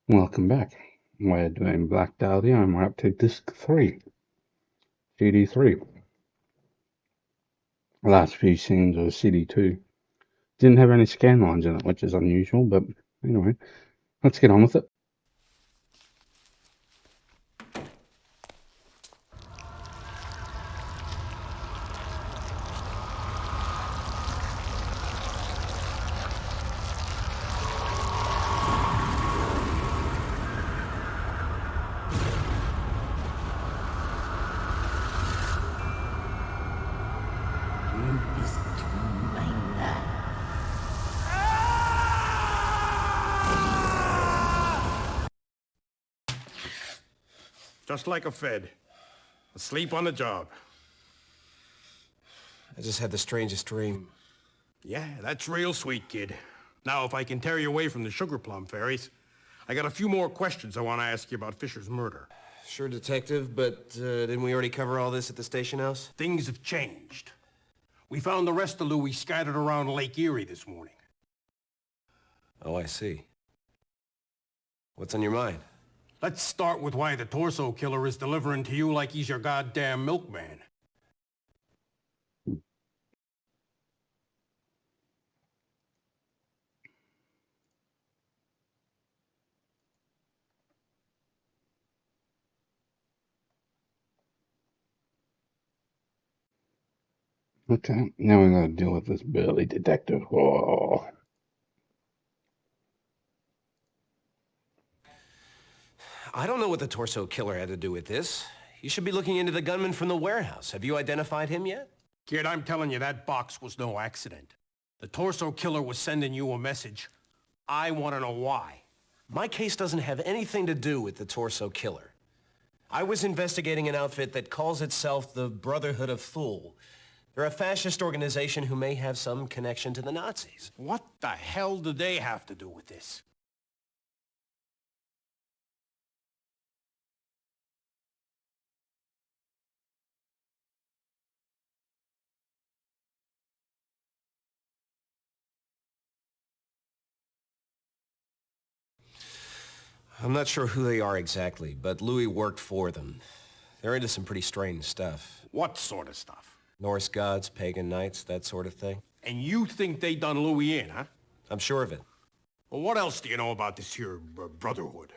Welcome back. We're doing Black Dahlia and we're up to disc 3, CD3. The last few scenes of CD2 didn't have any scan lines in it, which is unusual, but anyway, let's get on with it. Just like a Fed. Asleep on the job. I just had the strangest dream. Yeah, that's real sweet, kid. Now, if I can tear you away from the sugar plum fairies, I got a few more questions I want to ask you about Fisher's murder. Sure, Detective, but didn't we already cover all this at the station house? Things have changed. We found the rest of Louis scattered around Lake Erie this morning. Oh, I see. What's on your mind? Let's start with why the torso killer is delivering to you like he's your goddamn milkman. Okay, now we're going to deal with this burly detective. Oh, I don't know what the torso killer had to do with this. You should be looking into the gunman from the warehouse. Have you identified him yet? Kid, I'm telling you, that box was no accident. The torso killer was sending you a message. I want to know why. My case doesn't have anything to do with the torso killer. I was investigating an outfit that calls itself the Brotherhood of Thule. They're a fascist organization who may have some connection to the Nazis. What the hell do they have to do with this? I'm not sure who they are exactly, but Louis worked for them. They're into some pretty strange stuff. What sort of stuff? Norse gods, pagan knights, that sort of thing. And you think they done Louis in, huh? I'm sure of it. Well, what else do you know about this here brotherhood?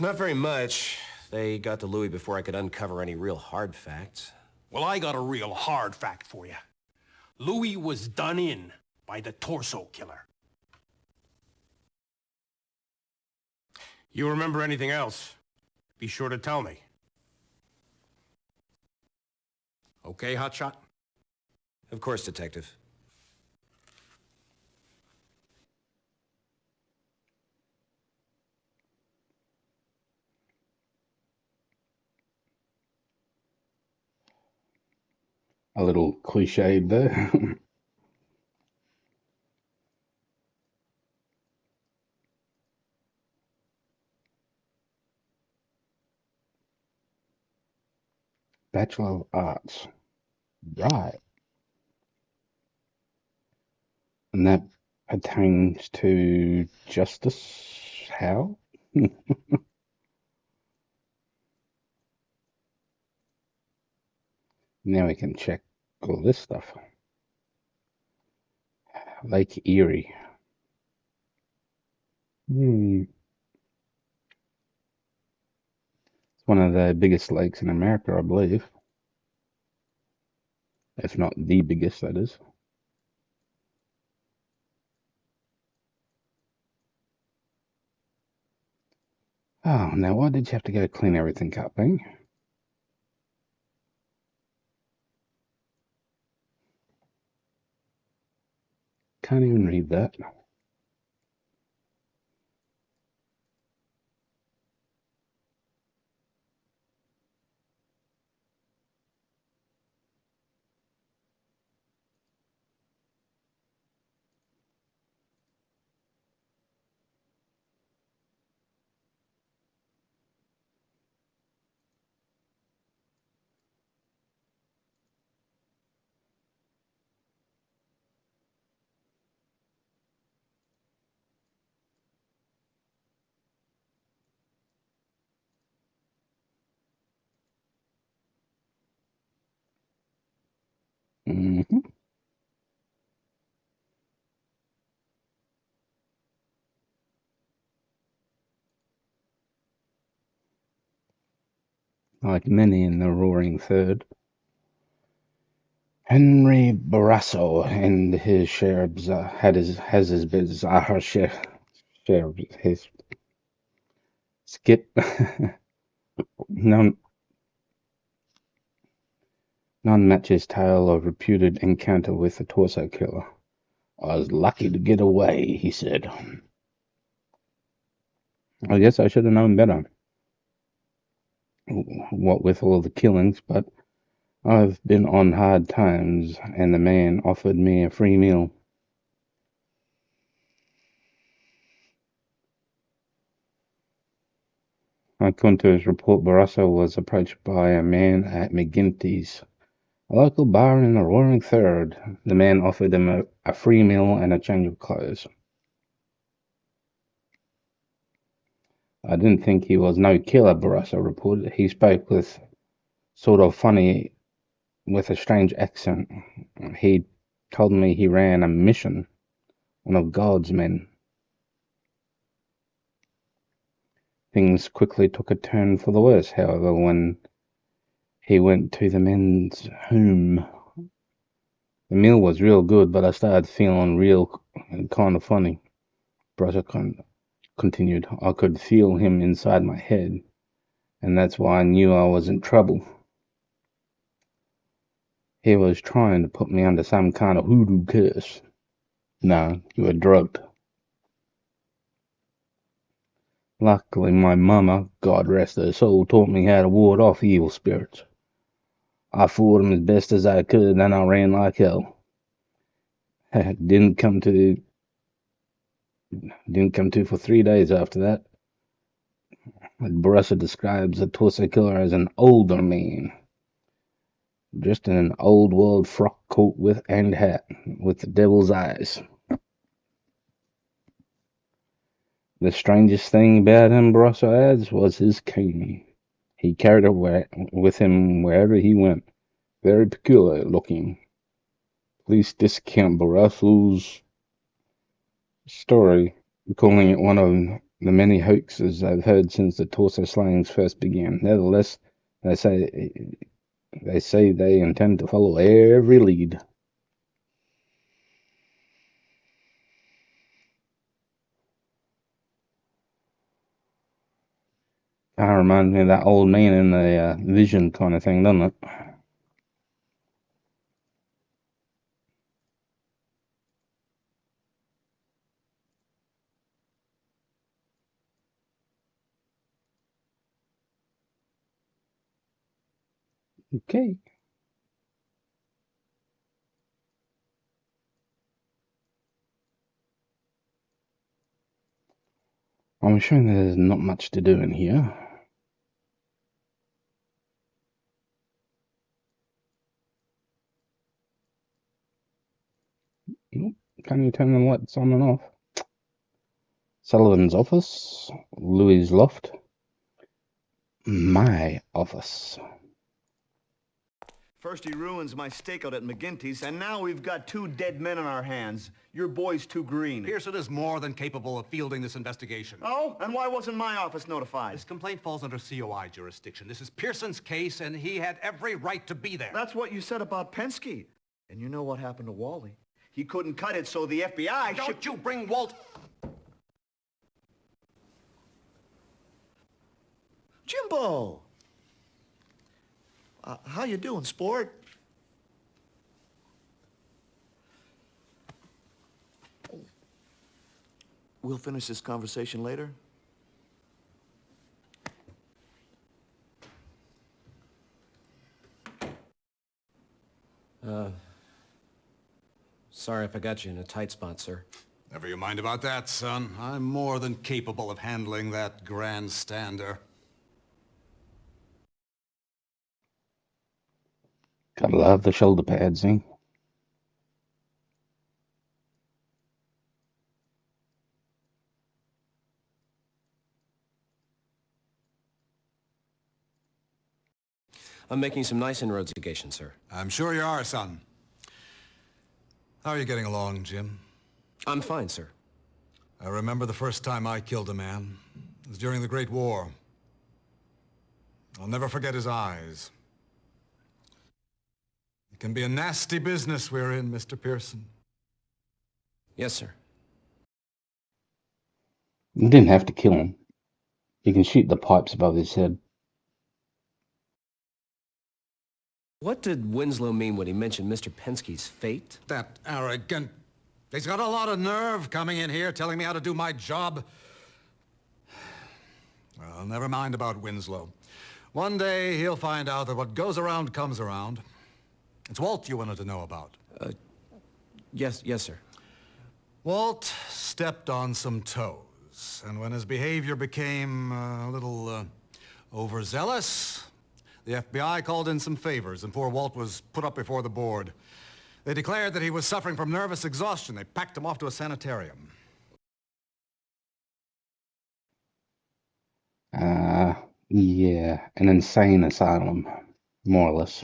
Not very much. They got to Louis before I could uncover any real hard facts. Well, I got a real hard fact for you. Louis was done in by the torso killer. You remember anything else? Be sure to tell me. Okay, Hotshot? Of course, Detective. a little cliched there. Bachelor of Arts. Right. And that pertains to justice. How? Now we can check all this stuff. Lake Erie. It's one of the biggest lakes in America, I believe. If not the biggest, that is. Oh, now why did you have to go clean everything up, eh? Can't even read that. Mm-hmm. Like many in the Roaring Third, Henry Barrasso and his sheriffs has his business. Her share of his skip. none none matches tale of reputed encounter with the torso killer. I was lucky to get away, he said. I guess I should have known better. What with all the killings, but I've been on hard times, and the man offered me a free meal. According to his report, Barroso was approached by a man at McGinty's, a local bar in the Roaring Third. The man offered him a free meal and a change of clothes. I didn't think he was no killer, Barroso reported. He spoke with sort of funny, with a strange accent. He told me he ran a mission, one of God's men. Things quickly took a turn for the worse, however, when he went to the men's home. The meal was real good, but I started feeling real kind of funny. Brother continued. I could feel him inside my head, and that's why I knew I was in trouble. He was trying to put me under some kind of hoodoo curse. No, you were drugged. Luckily, my mama, God rest her soul, taught me how to ward off evil spirits. I fought them as best as I could, then I ran like hell. Didn't come to for 3 days after that. Baressa describes the torso killer as an older man, dressed in an old world frock coat and hat, with the devil's eyes. The strangest thing about him, Barroso adds, was his cane. He carried it with him wherever he went. Very peculiar looking. Please discount Barrosso's story, calling it one of the many hoaxes I've heard since the torso slayings first began. Nevertheless, they say they intend to follow every lead. Kind of reminds me of that old man in the Vision kind of thing, doesn't it? Okay. I'm assuming there's not much to do in here. Nope. Can you turn the lights on and off? Sullivan's office. Louis' loft. My office. First he ruins my stakeout at McGinty's, and now we've got 2 dead men on our hands. Your boy's too green. Pearson is more than capable of fielding this investigation. Oh? And why wasn't my office notified? This complaint falls under COI jurisdiction. This is Pearson's case, and he had every right to be there. That's what you said about Penske. And you know what happened to Wally? He couldn't cut it, so the FBI Don't you bring Walt... Jimbo! How you doing, sport? We'll finish this conversation later. Sorry if I got you in a tight spot, sir. Never you mind about that, son. I'm more than capable of handling that grandstander. Gotta love the shoulder pads, eh? I'm making some nice inroads again, sir. I'm sure you are, son. How are you getting along, Jim? I'm fine, sir. I remember the first time I killed a man. It was during the Great War. I'll never forget his eyes. It can be a nasty business we're in, Mr. Pearson. Yes, sir. You didn't have to kill him. You can shoot the pipes above his head. What did Winslow mean when he mentioned Mr. Penske's fate? That arrogant... He's got a lot of nerve coming in here telling me how to do my job. Well, never mind about Winslow. One day he'll find out that what goes around comes around. It's Walt you wanted to know about. Yes, sir. Walt stepped on some toes, and when his behavior became a little overzealous, the FBI called in some favors, and poor Walt was put up before the board. They declared that he was suffering from nervous exhaustion. They packed him off to a sanitarium. Yeah, an insane asylum, more or less.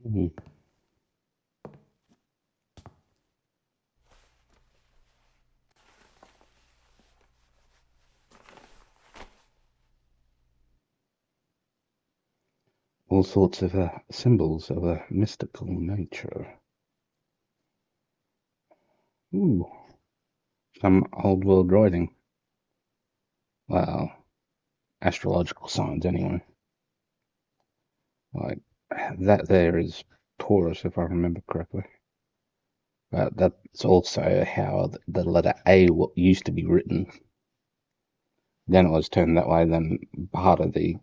Mm. All sorts of symbols of a mystical nature. Ooh, some old world writing. Well, astrological signs anyway. Like that there is Taurus, if I remember correctly. But that's also how the letter A used to be written. Then it was turned that way. Then part of the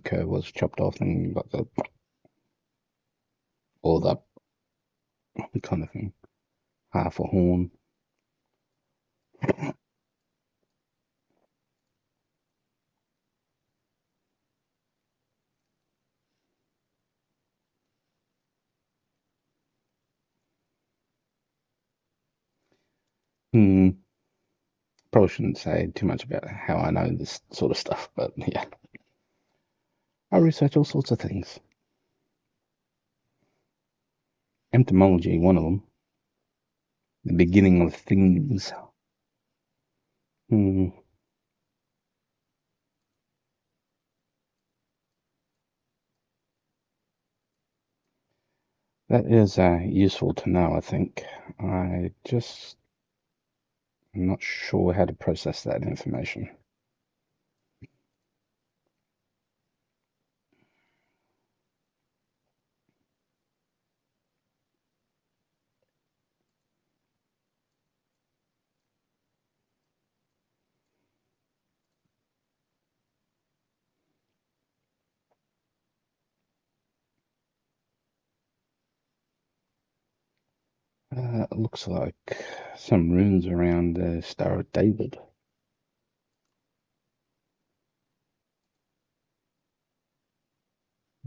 curve was chopped off, and you got the or the kind of thing, half a horn. Hmm. Probably shouldn't say too much about how I know this sort of stuff, but yeah, I research all sorts of things. Entomology, one of them. The beginning of things. Hmm. That is useful to know, I think. I just am not sure how to process that information. It looks like some runes around the Star of David.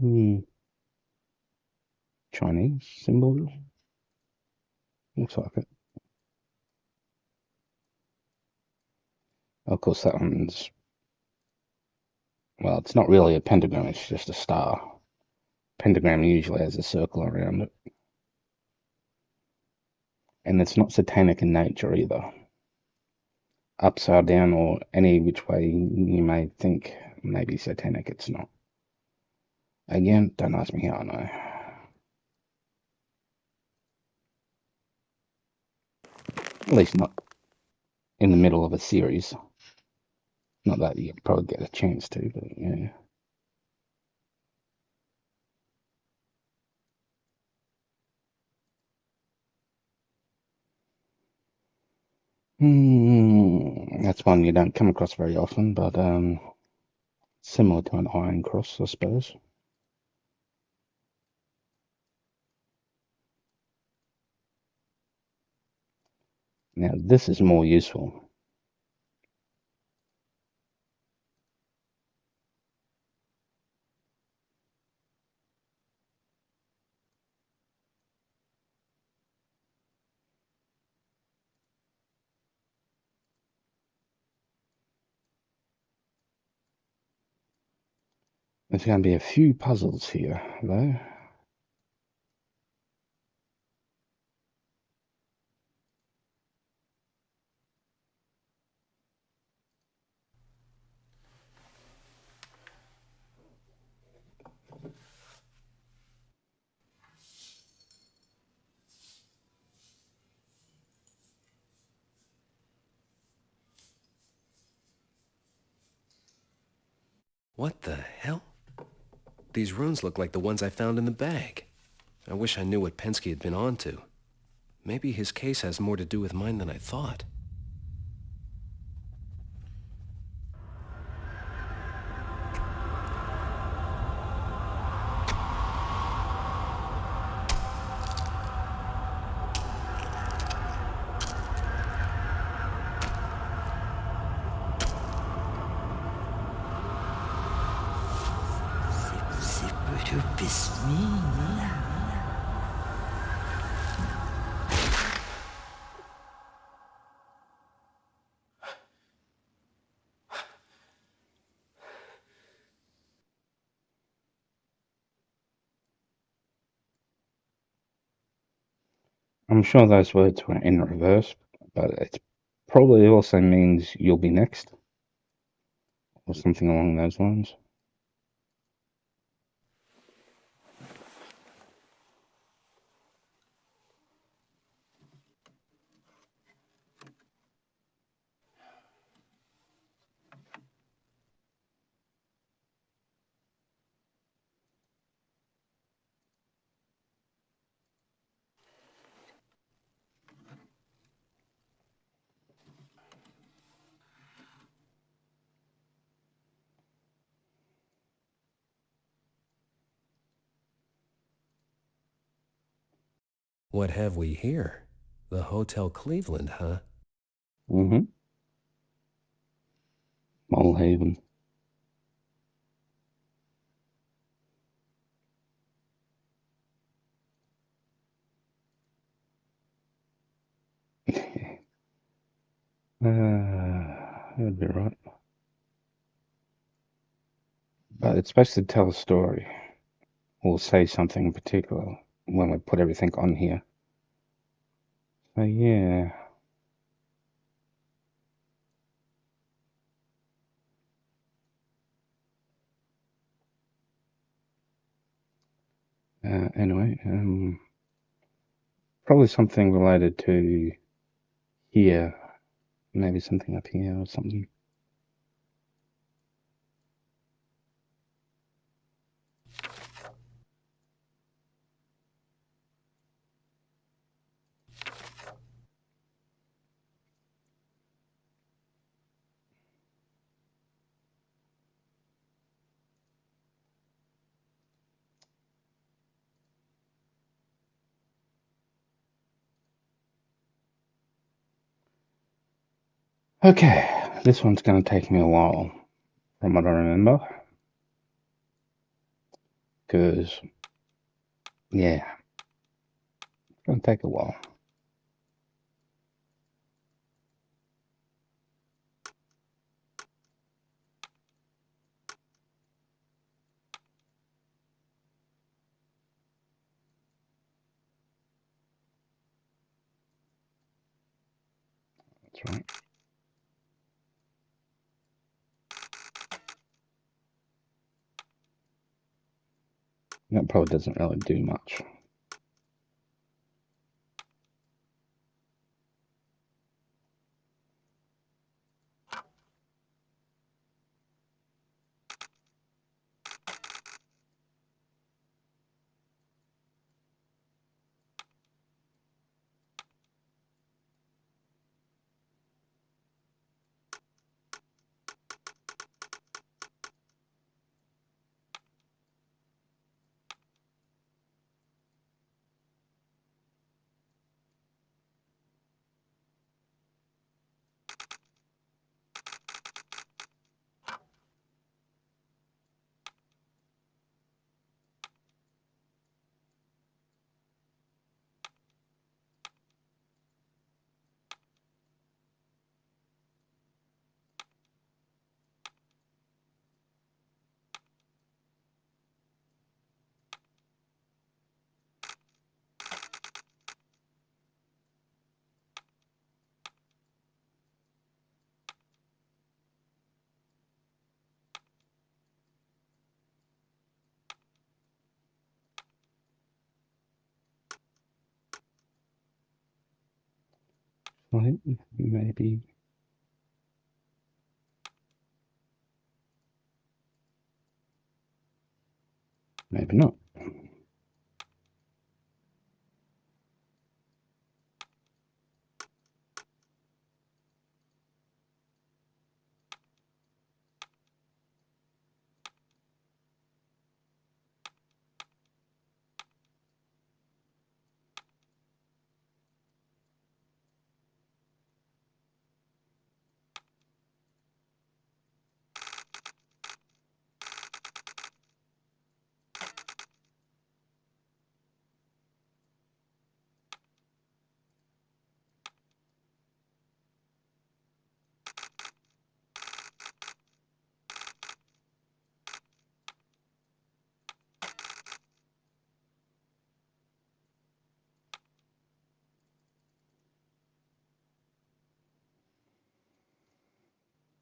Hmm. Chinese symbol? Looks like it. Of course, that one's, well, it's not really a pentagram, it's just a star. Pentagram usually has a circle around it. And it's not satanic in nature either. Upside down or any which way you may think may be satanic, it's not. Again, don't ask me how I know. At least not in the middle of a series. Not that you probably get a chance to, but yeah. That's one you don't come across very often, but similar to an iron cross, I suppose. Now, this is more useful. There's going to be a few puzzles here, though. What the hell? These runes look like the ones I found in the bag. I wish I knew what Penske had been on to. Maybe his case has more to do with mine than I thought. I'm sure those words were in reverse, but it probably also means you'll be next, or something along those lines. What have we here? The Hotel Cleveland, huh? Mm-hmm. Molehaven. That'd be right. But it's supposed to tell a story, or say something in particular when we put everything on here. So yeah. Anyway, probably something related to here. Maybe something up here or something. Okay, this one's going to take me a while, from what I remember. Because, yeah, it's going to take a while. That's right. That probably doesn't really do much. Right? Maybe. Maybe not.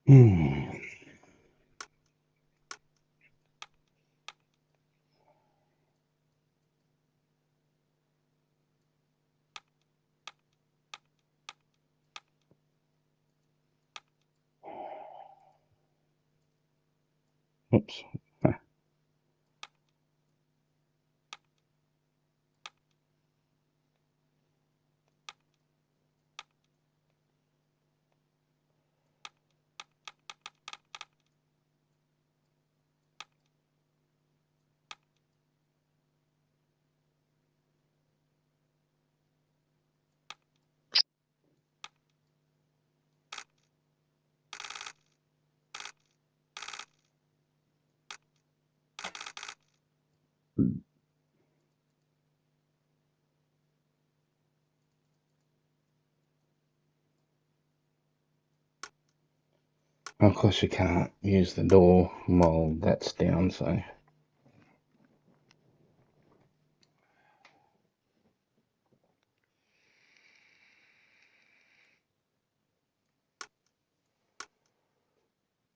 Hmm. Oops. Of course, you can't use the door while that's down, so.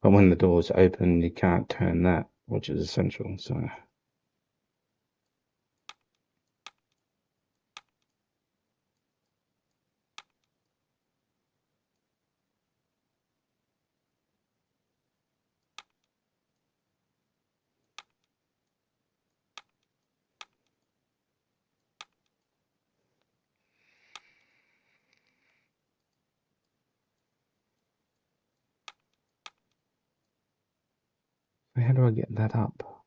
But when the door's open, you can't turn that, which is essential, so. How do I get that up?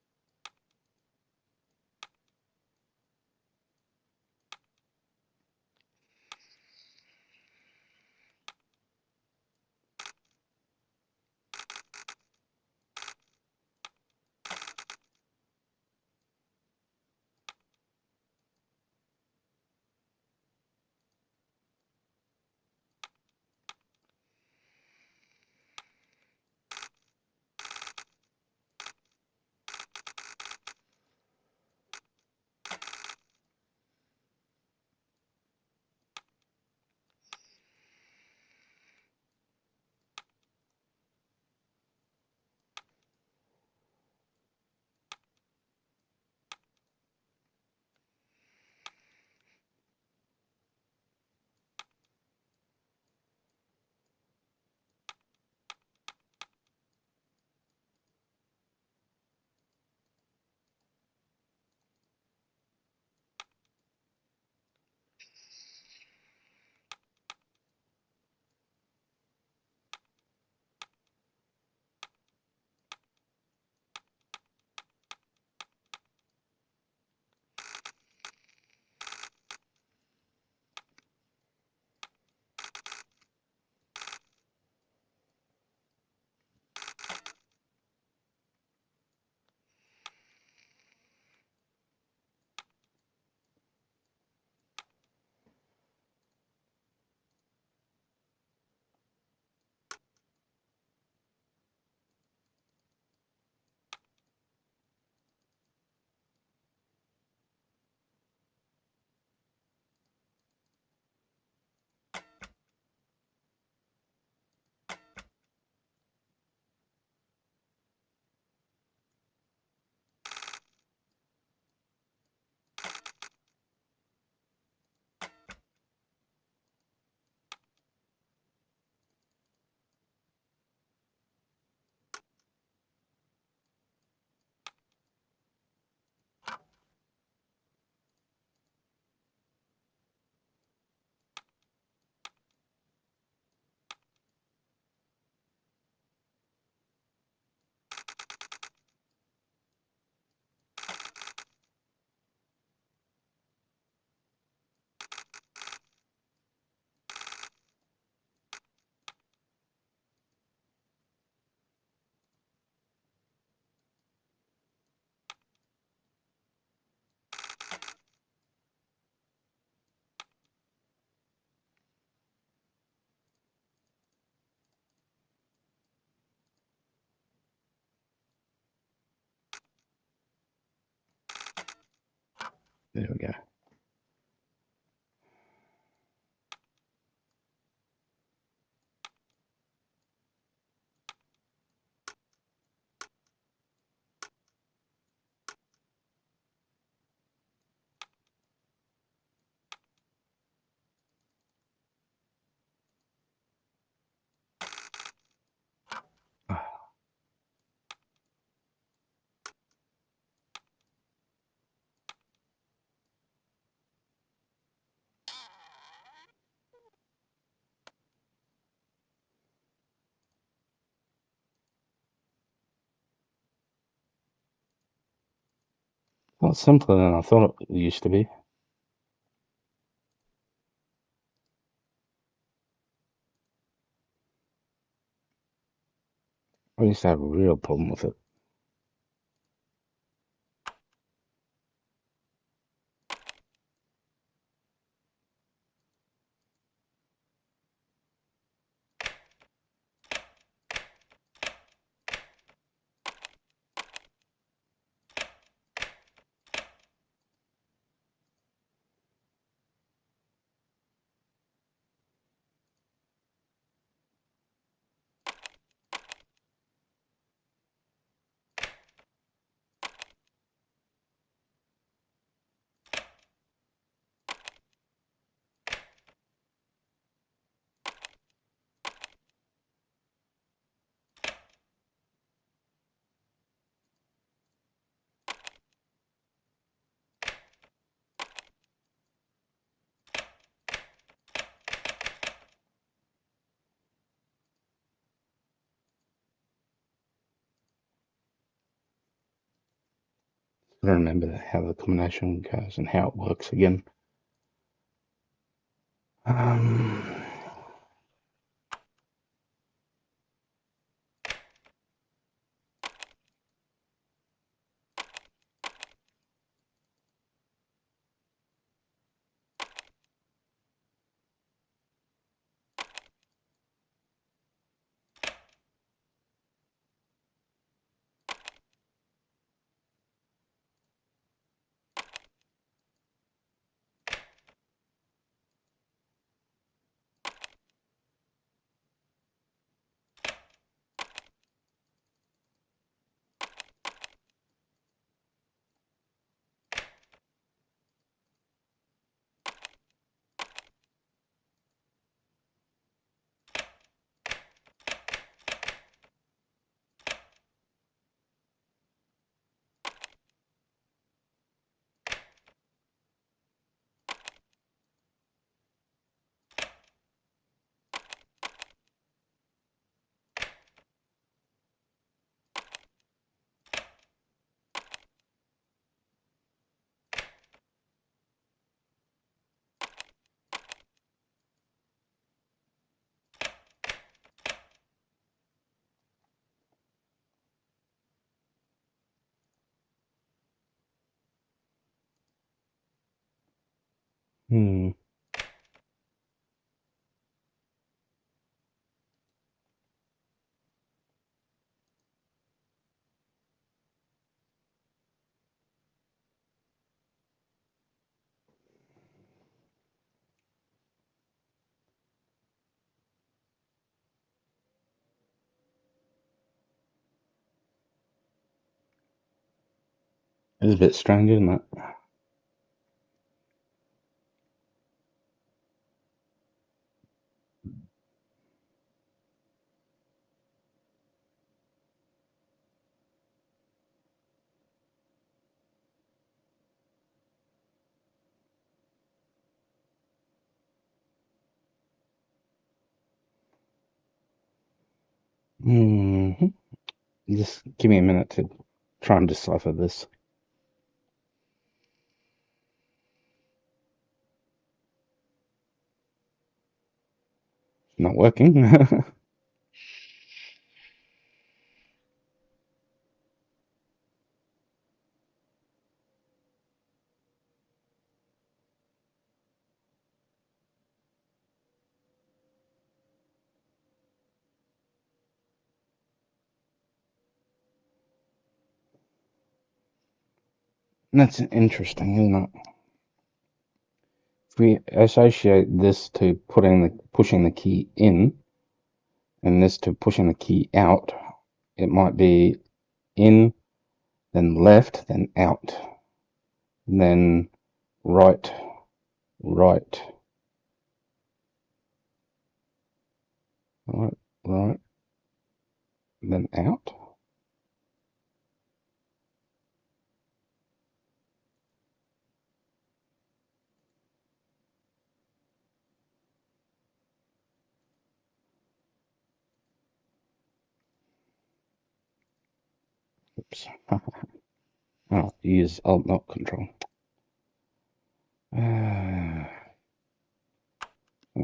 There we go. Well, simpler than I thought it used to be. I used to have a real problem with it. I don't remember how the combination goes and how it works again. Um, hmm. It's a bit strange, isn't it? Hmm. Just give me a minute to try and decipher this. Not working. That's interesting, isn't it? we associate this to pushing the key in, and this to pushing the key out, it might be in, then left, then out, then right, right, right, right, then out. Oops. Oh, use Alt, not Control.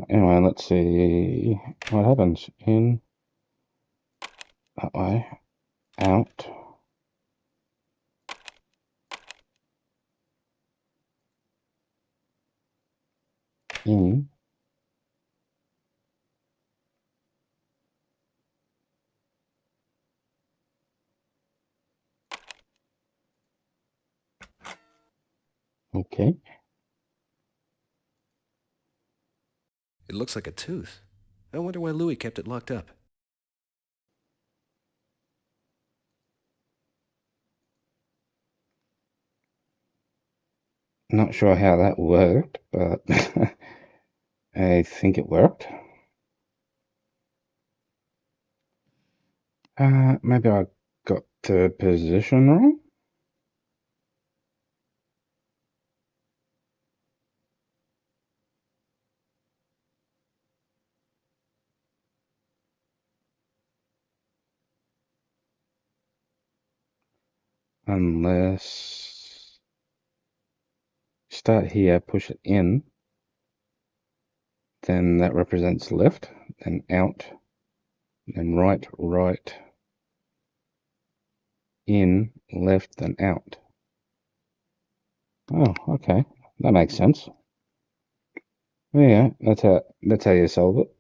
Anyway, let's see what happens. In, that way, out, in, okay. It looks like a tooth. I wonder why Louis kept it locked up. Not sure how that worked, but I think it worked. Maybe I got the position wrong? Unless start here, push it in, then that represents left, then out, then right, right, in, left, then out. Oh, okay. That makes sense. Yeah, that's how you solve it.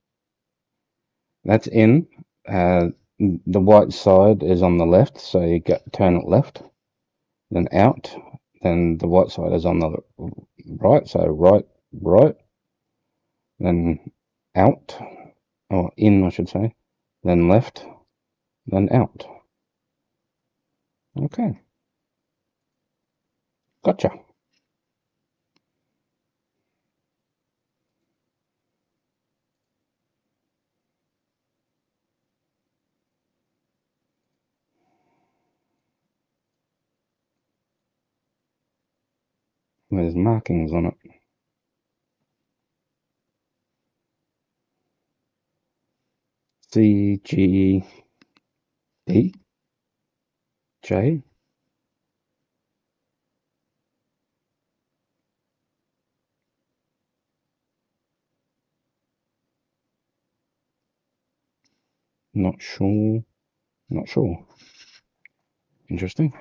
That's in. The white side is on the left, so you turn it left, then out, then the white side is on the right, so right, right, then out, or in, I should say, then left, then out. Okay, gotcha. There's markings on it. C, G, B, J. Not sure. Not sure. Interesting.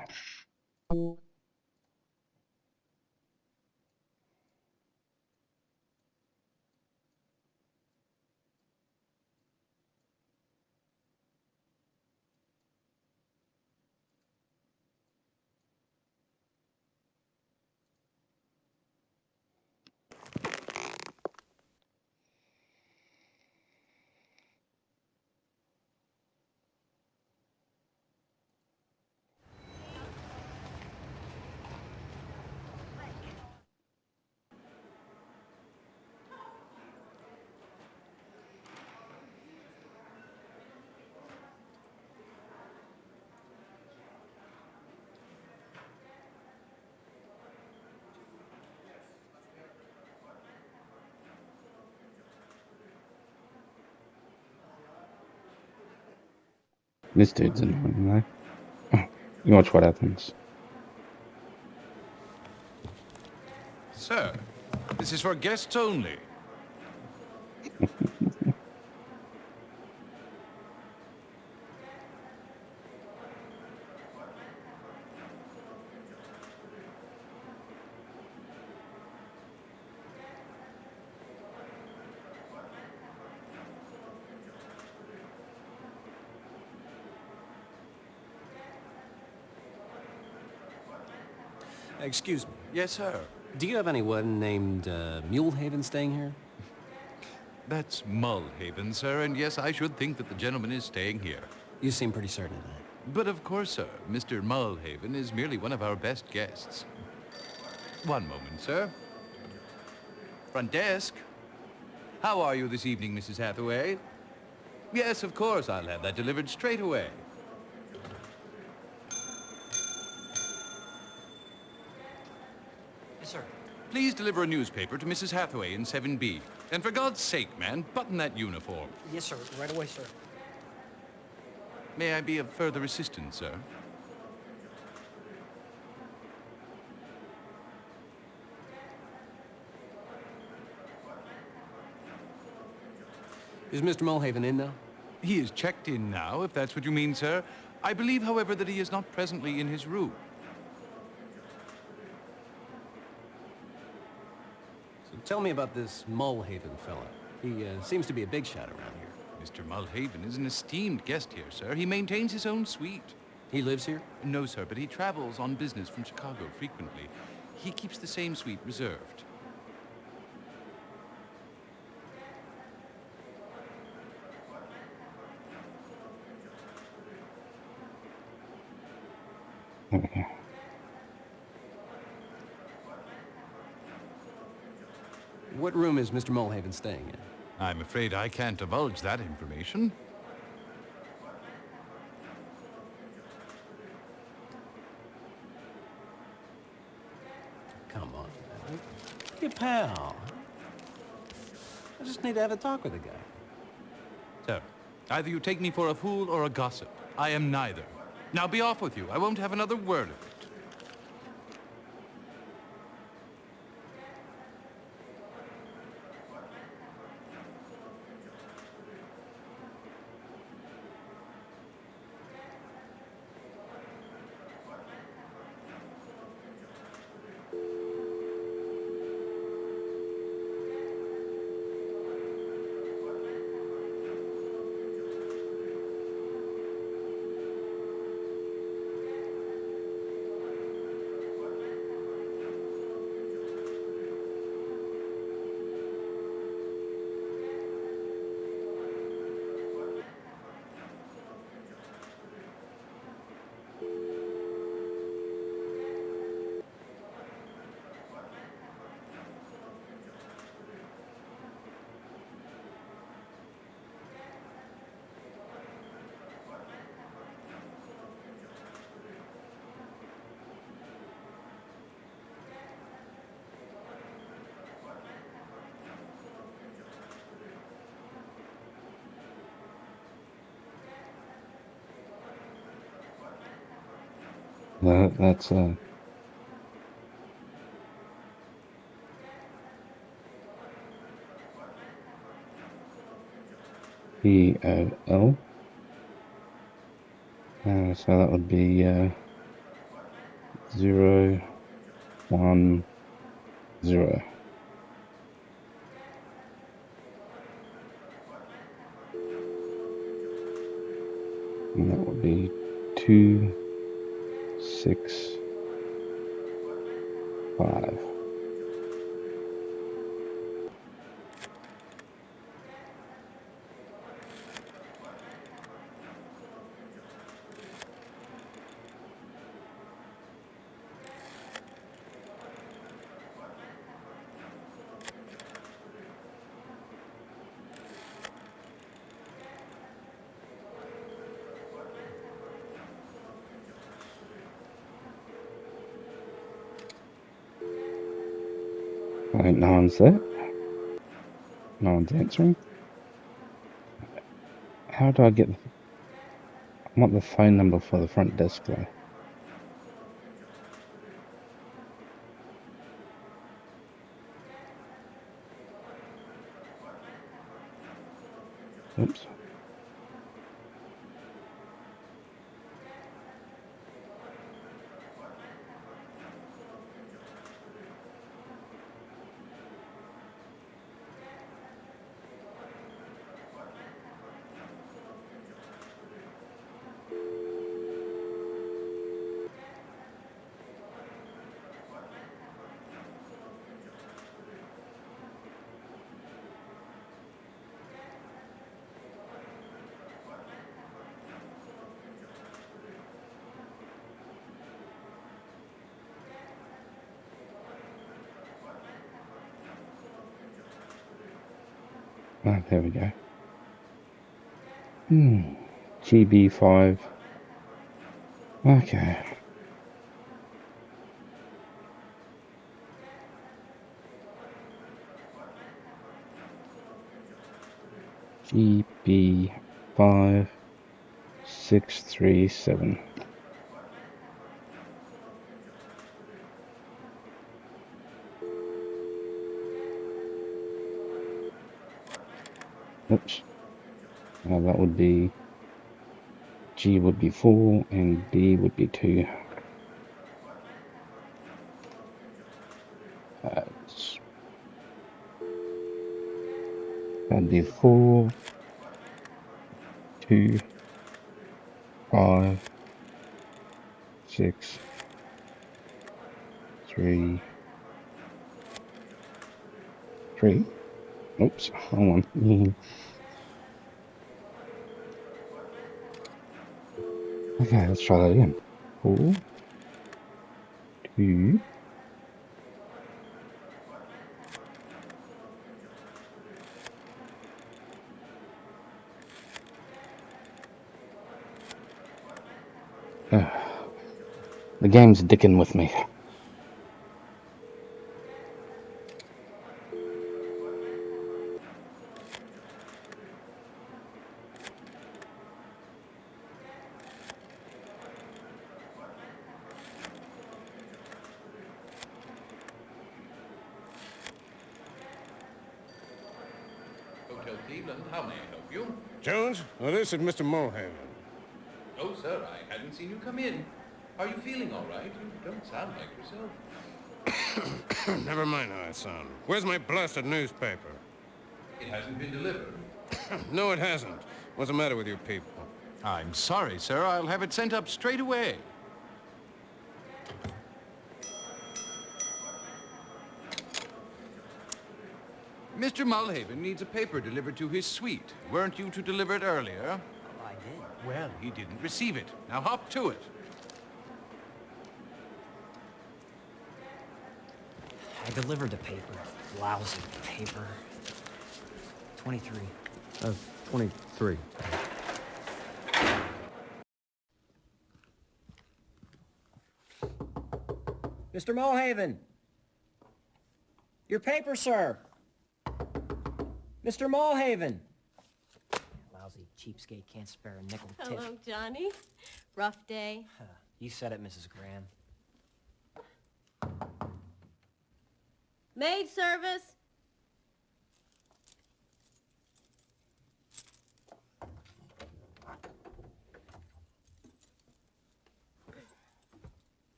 This dude's annoying, though. You watch what happens. Sir, this is for guests only. Excuse me. Yes, sir. Do you have anyone named Mulehaven staying here? That's Mulhaven, sir, and yes, I should think that the gentleman is staying here. You seem pretty certain of that. But of course, sir, Mr. Mulhaven is merely one of our best guests. One moment, sir. Front desk. How are you this evening, Mrs. Hathaway? Yes, of course, I'll have that delivered straight away. Yes, sir. Please deliver a newspaper to Mrs. Hathaway in 7B. And for God's sake, man, button that uniform. Yes, sir. Right away, sir. May I be of further assistance, sir? Is Mr. Mulhaven in now? He is checked in now, if that's what you mean, sir. I believe, however, that he is not presently in his room. So tell me about this Mulhaven fella. He seems to be a big shot around here. Mr. Mulhaven is an esteemed guest here, sir. He maintains his own suite. He lives here? No, sir, but he travels on business from Chicago frequently. He keeps the same suite reserved. Okay. What room is Mr. Mulhaven staying in? I'm afraid I can't divulge that information. Come on, man. Hey, pal. I just need to have a talk with the guy. Sir, either you take me for a fool or a gossip. I am neither. Now be off with you. I won't have another word of it. That's POL. So that would be 010. And that would be 265. Right, no one's there. No one's answering. How do I get I want the phone number for the front desk though. Oops. Ah, there we go. GB5. Okay. GB5637. Oops. That would be G would be 4 and B would be 2. Uh, that'd be 4, 2, 5, 6, 3, 3. Oops, hold on. Okay, let's try that again. 4, 2, the game's dicking with me. Hotel Cleveland, how may I help you? Jones? Well, this is Mr. Mulhaven. Oh, sir, I hadn't seen you come in. Are you feeling all right? You don't sound like yourself. Never mind how I sound. Where's my blasted newspaper? It hasn't been delivered. No, it hasn't. What's the matter with you people? I'm sorry, sir. I'll have it sent up straight away. Mr. Mulhaven needs a paper delivered to his suite. Weren't you to deliver it earlier? I did. Well, he didn't receive it. Now hop to it. I delivered the paper. Lousy paper. 23. 23. Mr. Mulhaven! Your paper, sir! Mr. Mulhaven! Lousy cheapskate can't spare a nickel tip. Hello, Johnny. Rough day? You said it, Mrs. Graham. Maid service?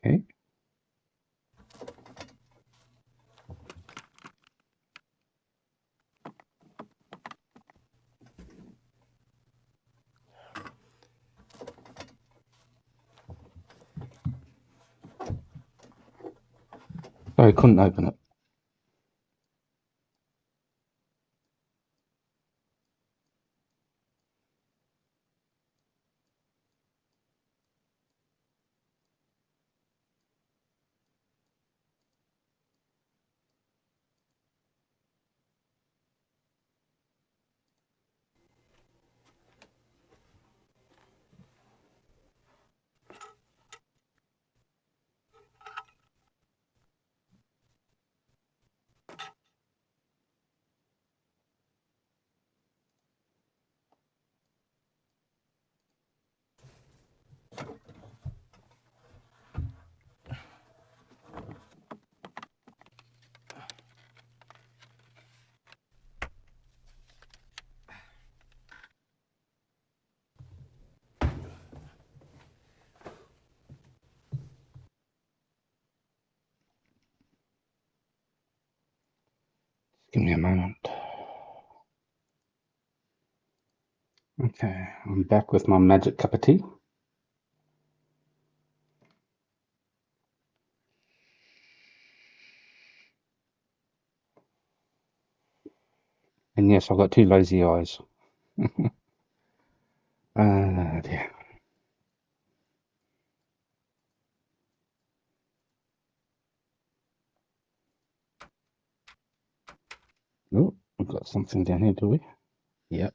Okay. Sorry, couldn't open it. Give me a moment. Okay, I'm back with my magic cup of tea. And yes, I've got two lazy eyes. Dear. Oh, we've got something down here, do we? Yep.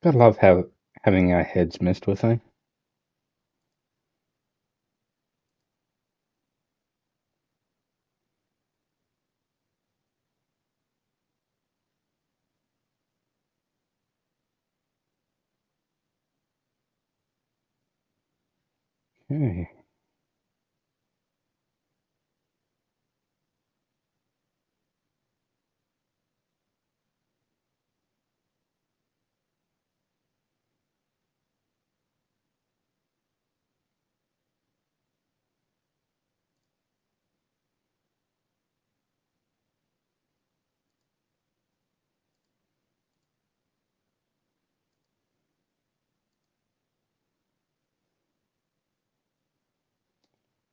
Gotta love how having our heads messed with, eh? Okay.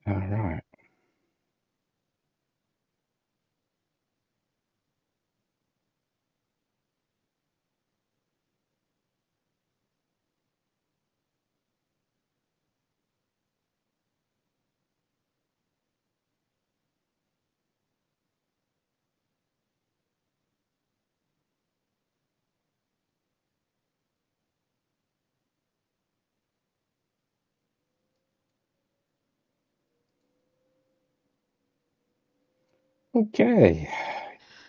Alright. Okay.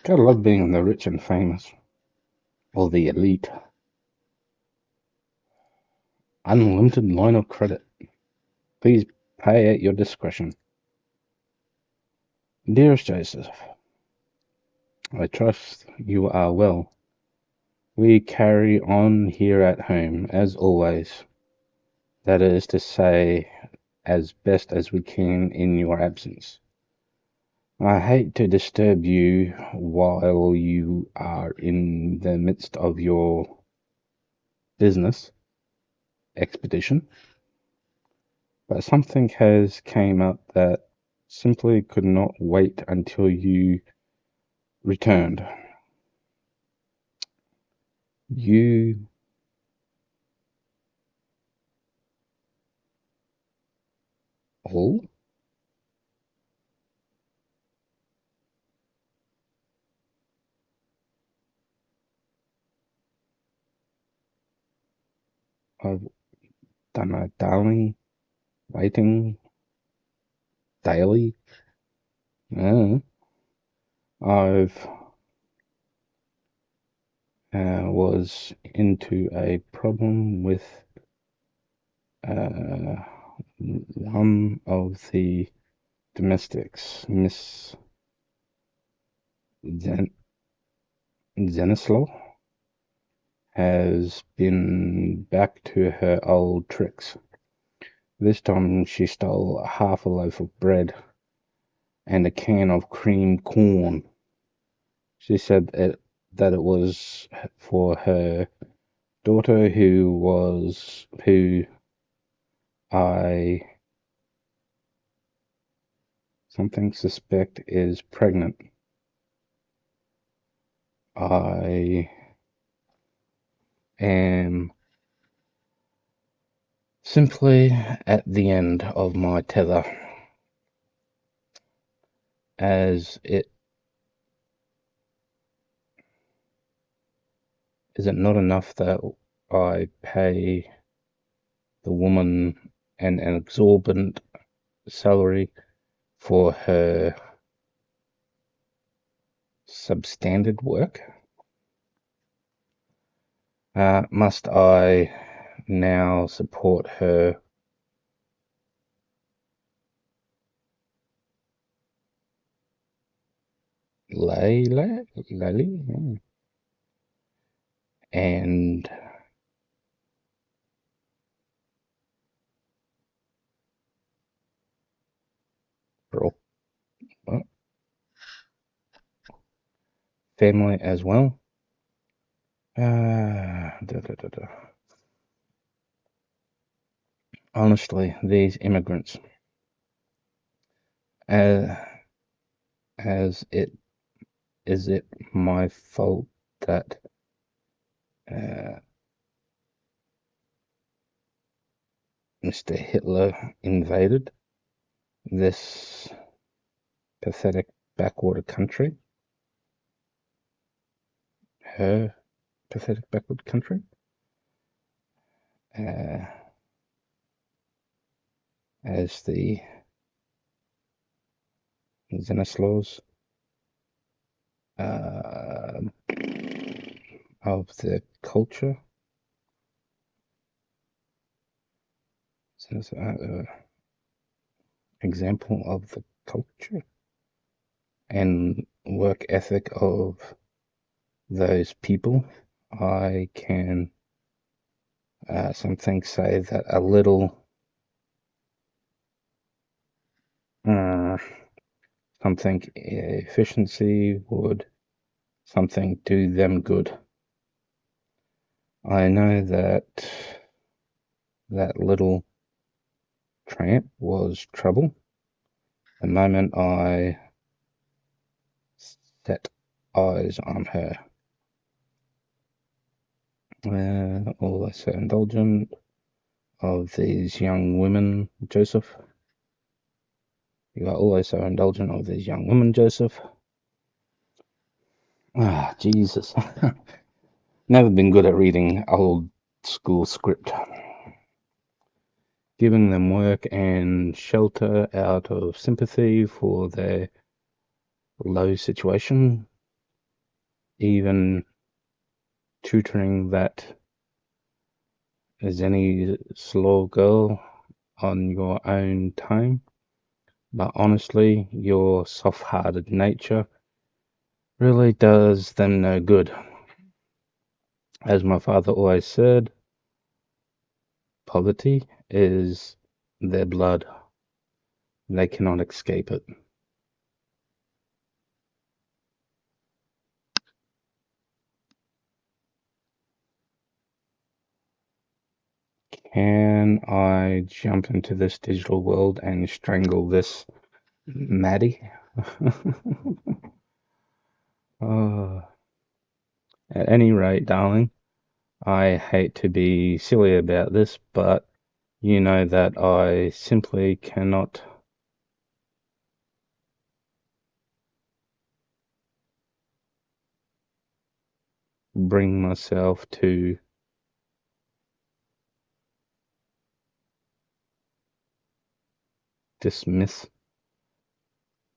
Gotta love being the rich and famous. Or the elite. Unlimited line of credit. Please pay at your discretion. Dearest Joseph, I trust you are well. We carry on here at home, as always. That is to say, as best as we can in your absence. I hate to disturb you while you are in the midst of your business expedition, but something has came up that simply could not wait until you returned. You all? I've done a darling waiting daily. I've was into a problem with uh, one of the domestics, Miss Zenislaw, has been back to her old tricks. This time she stole half a loaf of bread and a can of cream corn. She said that it was for her daughter who I something suspect is pregnant. I am simply at the end of my tether, as it is it not enough that I pay the woman an exorbitant salary for her substandard work? Must I now support her Lily, and her family as well? Honestly, these immigrants, uh, as it is it my fault that Mr. Hitler invaded this pathetic backwater country? Her pathetic backward country? As the Stanislaus of the culture, example of the culture and work ethic of those people. I can something say that a little something efficiency would something do them good. I know that that little tramp was trouble the moment I set eyes on her. All so indulgent of these young women, Joseph. You are always so indulgent of these young women, Joseph. Ah, Jesus. Never been good at reading old school script. Giving them work and shelter out of sympathy for their low situation. Even tutoring that as any slow girl on your own time. But honestly, your soft-hearted nature really does them no good. As my father always said, poverty is their blood. They cannot escape it. Can I jump into this digital world and strangle this Maddie? Oh. At any rate, darling, I hate to be silly about this, but you know that I simply cannot bring myself to dismiss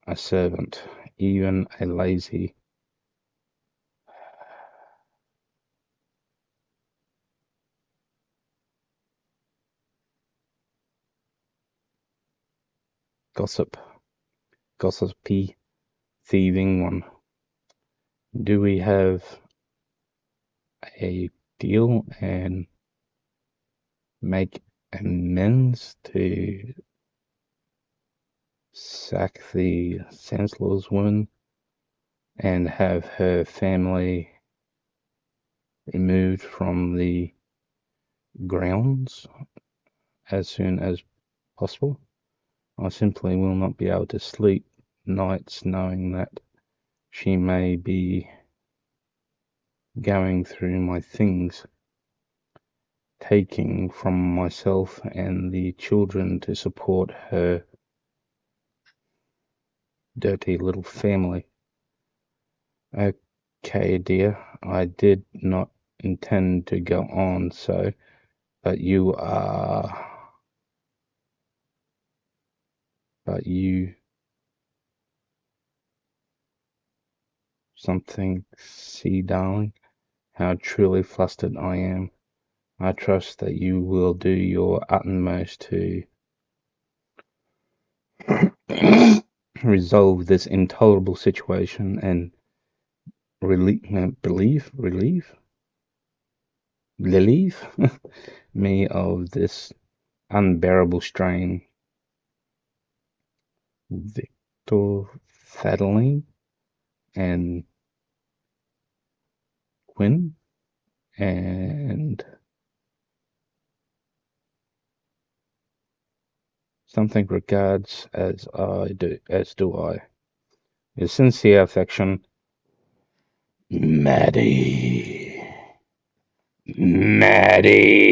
a servant, even a lazy gossipy, thieving one. Do we have a deal and make amends to sack the senseless woman and have her family removed from the grounds as soon as possible. I simply will not be able to sleep nights knowing that she may be going through my things, taking from myself and the children to support her dirty little family. Okay, dear, I did not intend to go on so, but you something, see, darling, how truly flustered I am. I trust that you will do your utmost to resolve this intolerable situation and relieve me of this unbearable strain. Victor Fadaline and Quinn, and something regards as do I. With sincere affection, Maddie. Maddie.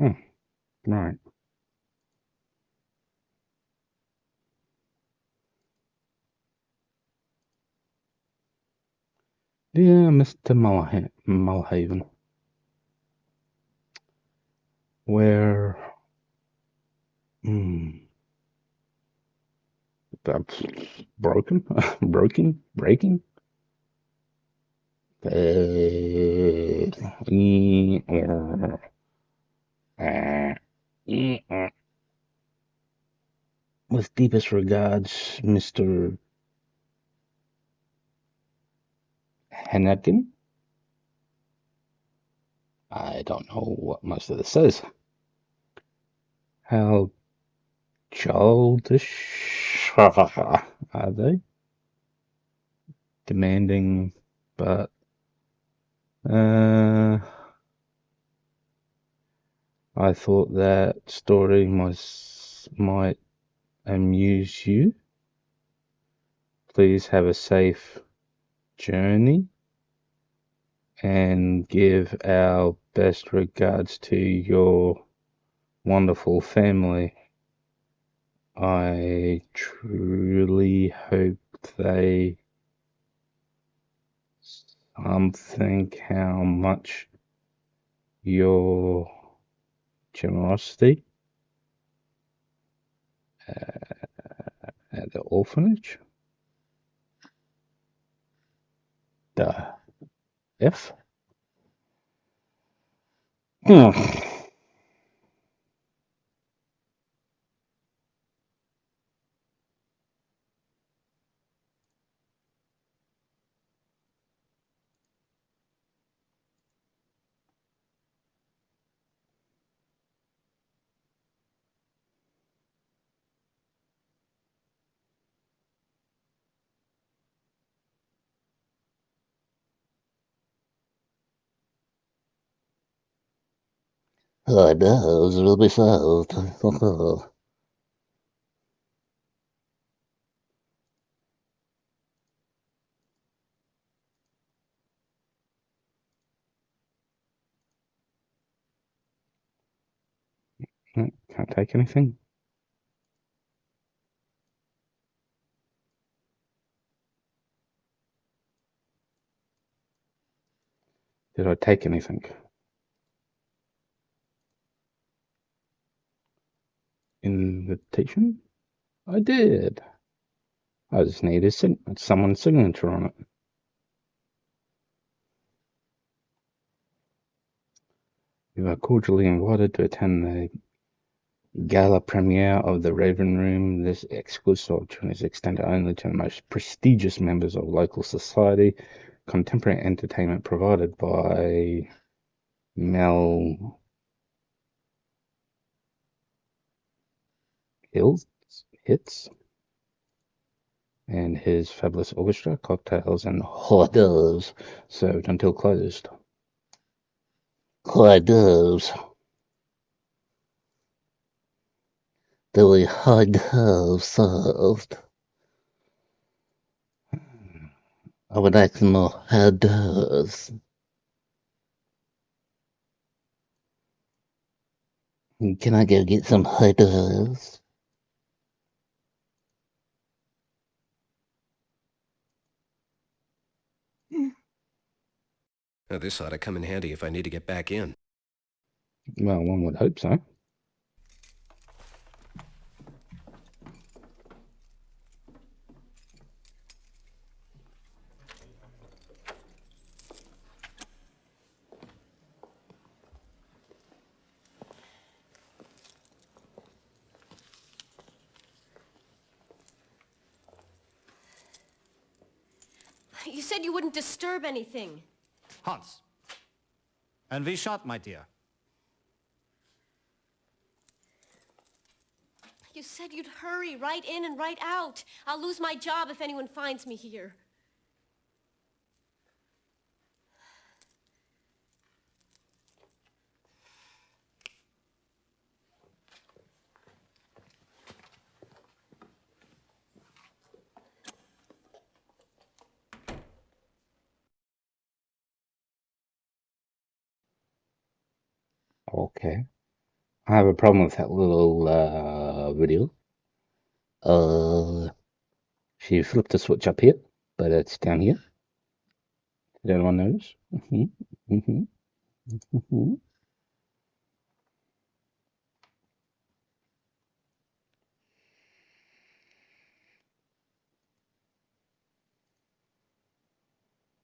Oh, right. Dear Mr. Mulhaven, where broken, breaking. With deepest regards, Mr. Hannigan. I don't know what most of this says. How childish are they? Demanding, but I thought that story might amuse you. Please have a safe journey and give our best regards to your wonderful family. I truly hope they think how much your generosity at the orphanage. The F. I know, it will be solved. Can't take anything. Did I take anything? Invitation? I did. I just need someone's signature on it. You are cordially invited to attend the gala premiere of The Raven Room. This exclusive opportunity is extended only to the most prestigious members of local society. Contemporary entertainment provided by Mel Hits and his fabulous orchestra. Cocktails and hors d'oeuvres served until closed. Hors d'oeuvres. There were hors d'oeuvres served. I would like some more hors d'oeuvres. Can I go get some hors d'oeuvres? Now, this ought to come in handy if I need to get back in. Well, one would hope so. You said you wouldn't disturb anything. Hans. And we shot, my dear. You said you'd hurry right in and right out. I'll lose my job if anyone finds me here. Okay. I have a problem with that little video. She flipped the switch up here, but it's down here. Did anyone notice?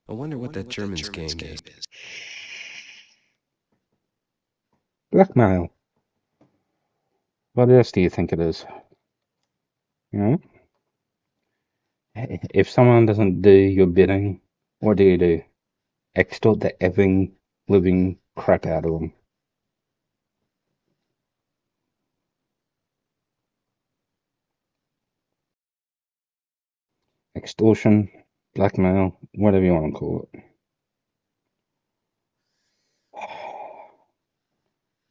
I wonder what that German's game is. Blackmail. What else do you think it is? You know? If someone doesn't do your bidding, what do you do? Extort the effing living crap out of them. Extortion, blackmail, whatever you want to call it.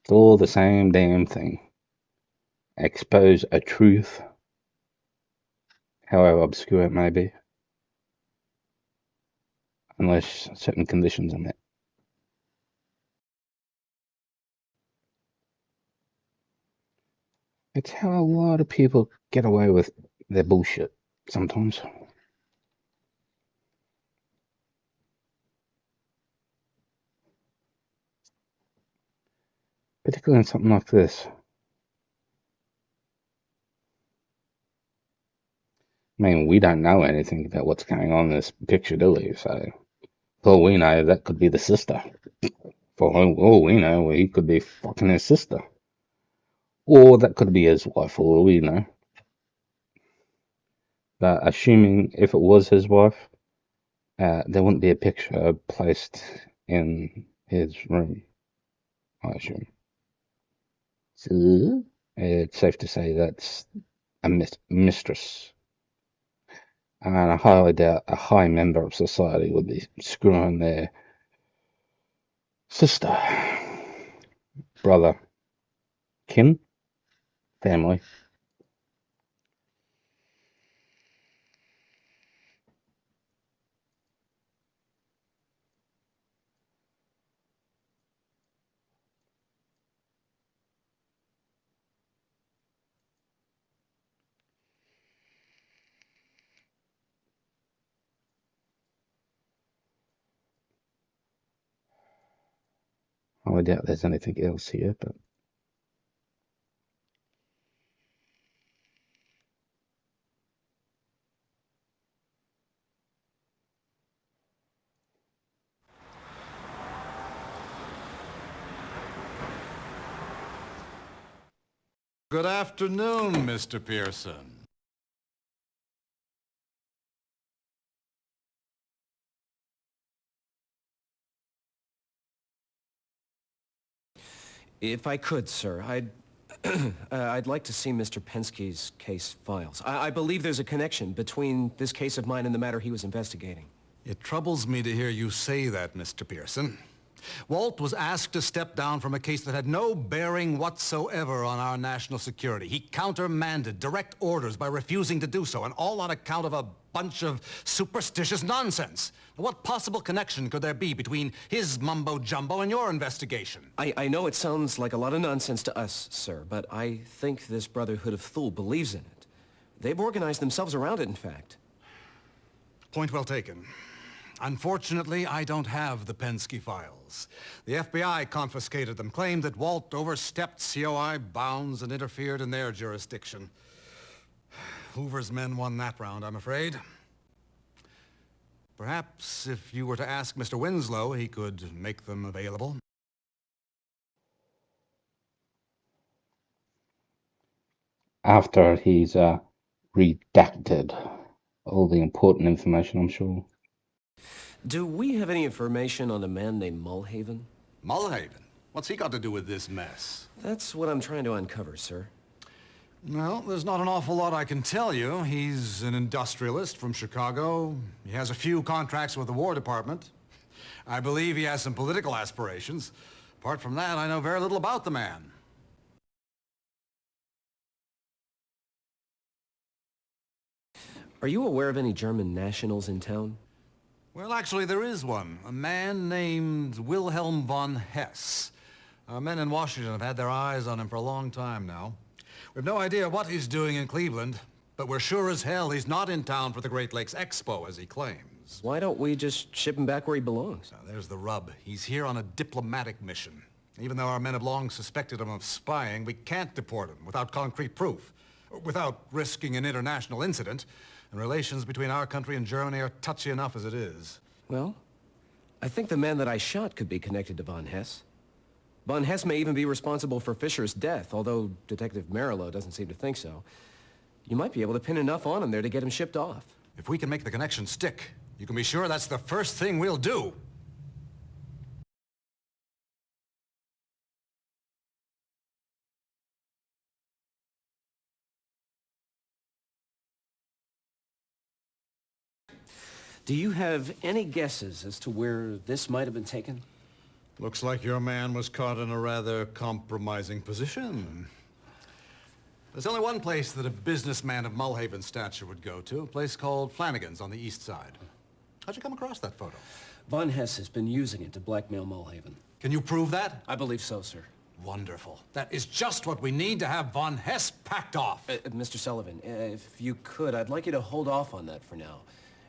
It's all the same damn thing. Expose a truth, however obscure it may be, unless certain conditions are met. It's how a lot of people get away with their bullshit sometimes. Particularly in something like this. I mean, we don't know anything about what's going on in this picture, do we? So, for all we know, that could be the sister. For all we know, he could be fucking his sister. Or that could be his wife, for all we know. But assuming if it was his wife, there wouldn't be a picture placed in his room, I assume. So, it's safe to say that's a mistress. And I highly doubt a high member of society would be screwing their sister, brother, kin, family. I doubt there's anything else here, but Good afternoon, Mr. Pearson. If I could, sir, I'd like to see Mr. Penske's case files. I believe there's a connection between this case of mine and the matter he was investigating. It troubles me to hear you say that, Mr. Pearson. Walt was asked to step down from a case that had no bearing whatsoever on our national security. He countermanded direct orders by refusing to do so, and all on account of a bunch of superstitious nonsense. What possible connection could there be between his mumbo-jumbo and your investigation? I know it sounds like a lot of nonsense to us, sir, but I think this Brotherhood of Thule believes in it. They've organized themselves around it, in fact. Point well taken. Unfortunately, I don't have the Penske files. The FBI confiscated them, claimed that Walt overstepped COI bounds and interfered in their jurisdiction. Hoover's men won that round, I'm afraid. Perhaps if you were to ask Mr. Winslow, he could make them available. After he's redacted all the important information, I'm sure. Do we have any information on a man named Mulhaven? Mulhaven? What's he got to do with this mess? That's what I'm trying to uncover, sir. Well, there's not an awful lot I can tell you. He's an industrialist from Chicago. He has a few contracts with the War Department. I believe he has some political aspirations. Apart from that, I know very little about the man. Are you aware of any German nationals in town? Well, actually, there is one. A man named Wilhelm von Hess. Our men in Washington have had their eyes on him for a long time now. We have no idea what he's doing in Cleveland, but we're sure as hell he's not in town for the Great Lakes Expo, as he claims. Why don't we just ship him back where he belongs? Now, there's the rub. He's here on a diplomatic mission. Even though our men have long suspected him of spying, we can't deport him without concrete proof, without risking an international incident. And relations between our country and Germany are touchy enough as it is. Well, I think the man that I shot could be connected to von Hess. Von Hess may even be responsible for Fisher's death, although Detective Merillo doesn't seem to think so. You might be able to pin enough on him there to get him shipped off. If we can make the connection stick, you can be sure that's the first thing we'll do. Do you have any guesses as to where this might have been taken? Looks like your man was caught in a rather compromising position. There's only one place that a businessman of Mulhaven's stature would go to, a place called Flanagan's on the east side. How'd you come across that photo? Von Hess has been using it to blackmail Mulhaven. Can you prove that? I believe so, sir. Wonderful. That is just what we need to have Von Hess packed off. Mr. Sullivan, if you could, I'd like you to hold off on that for now.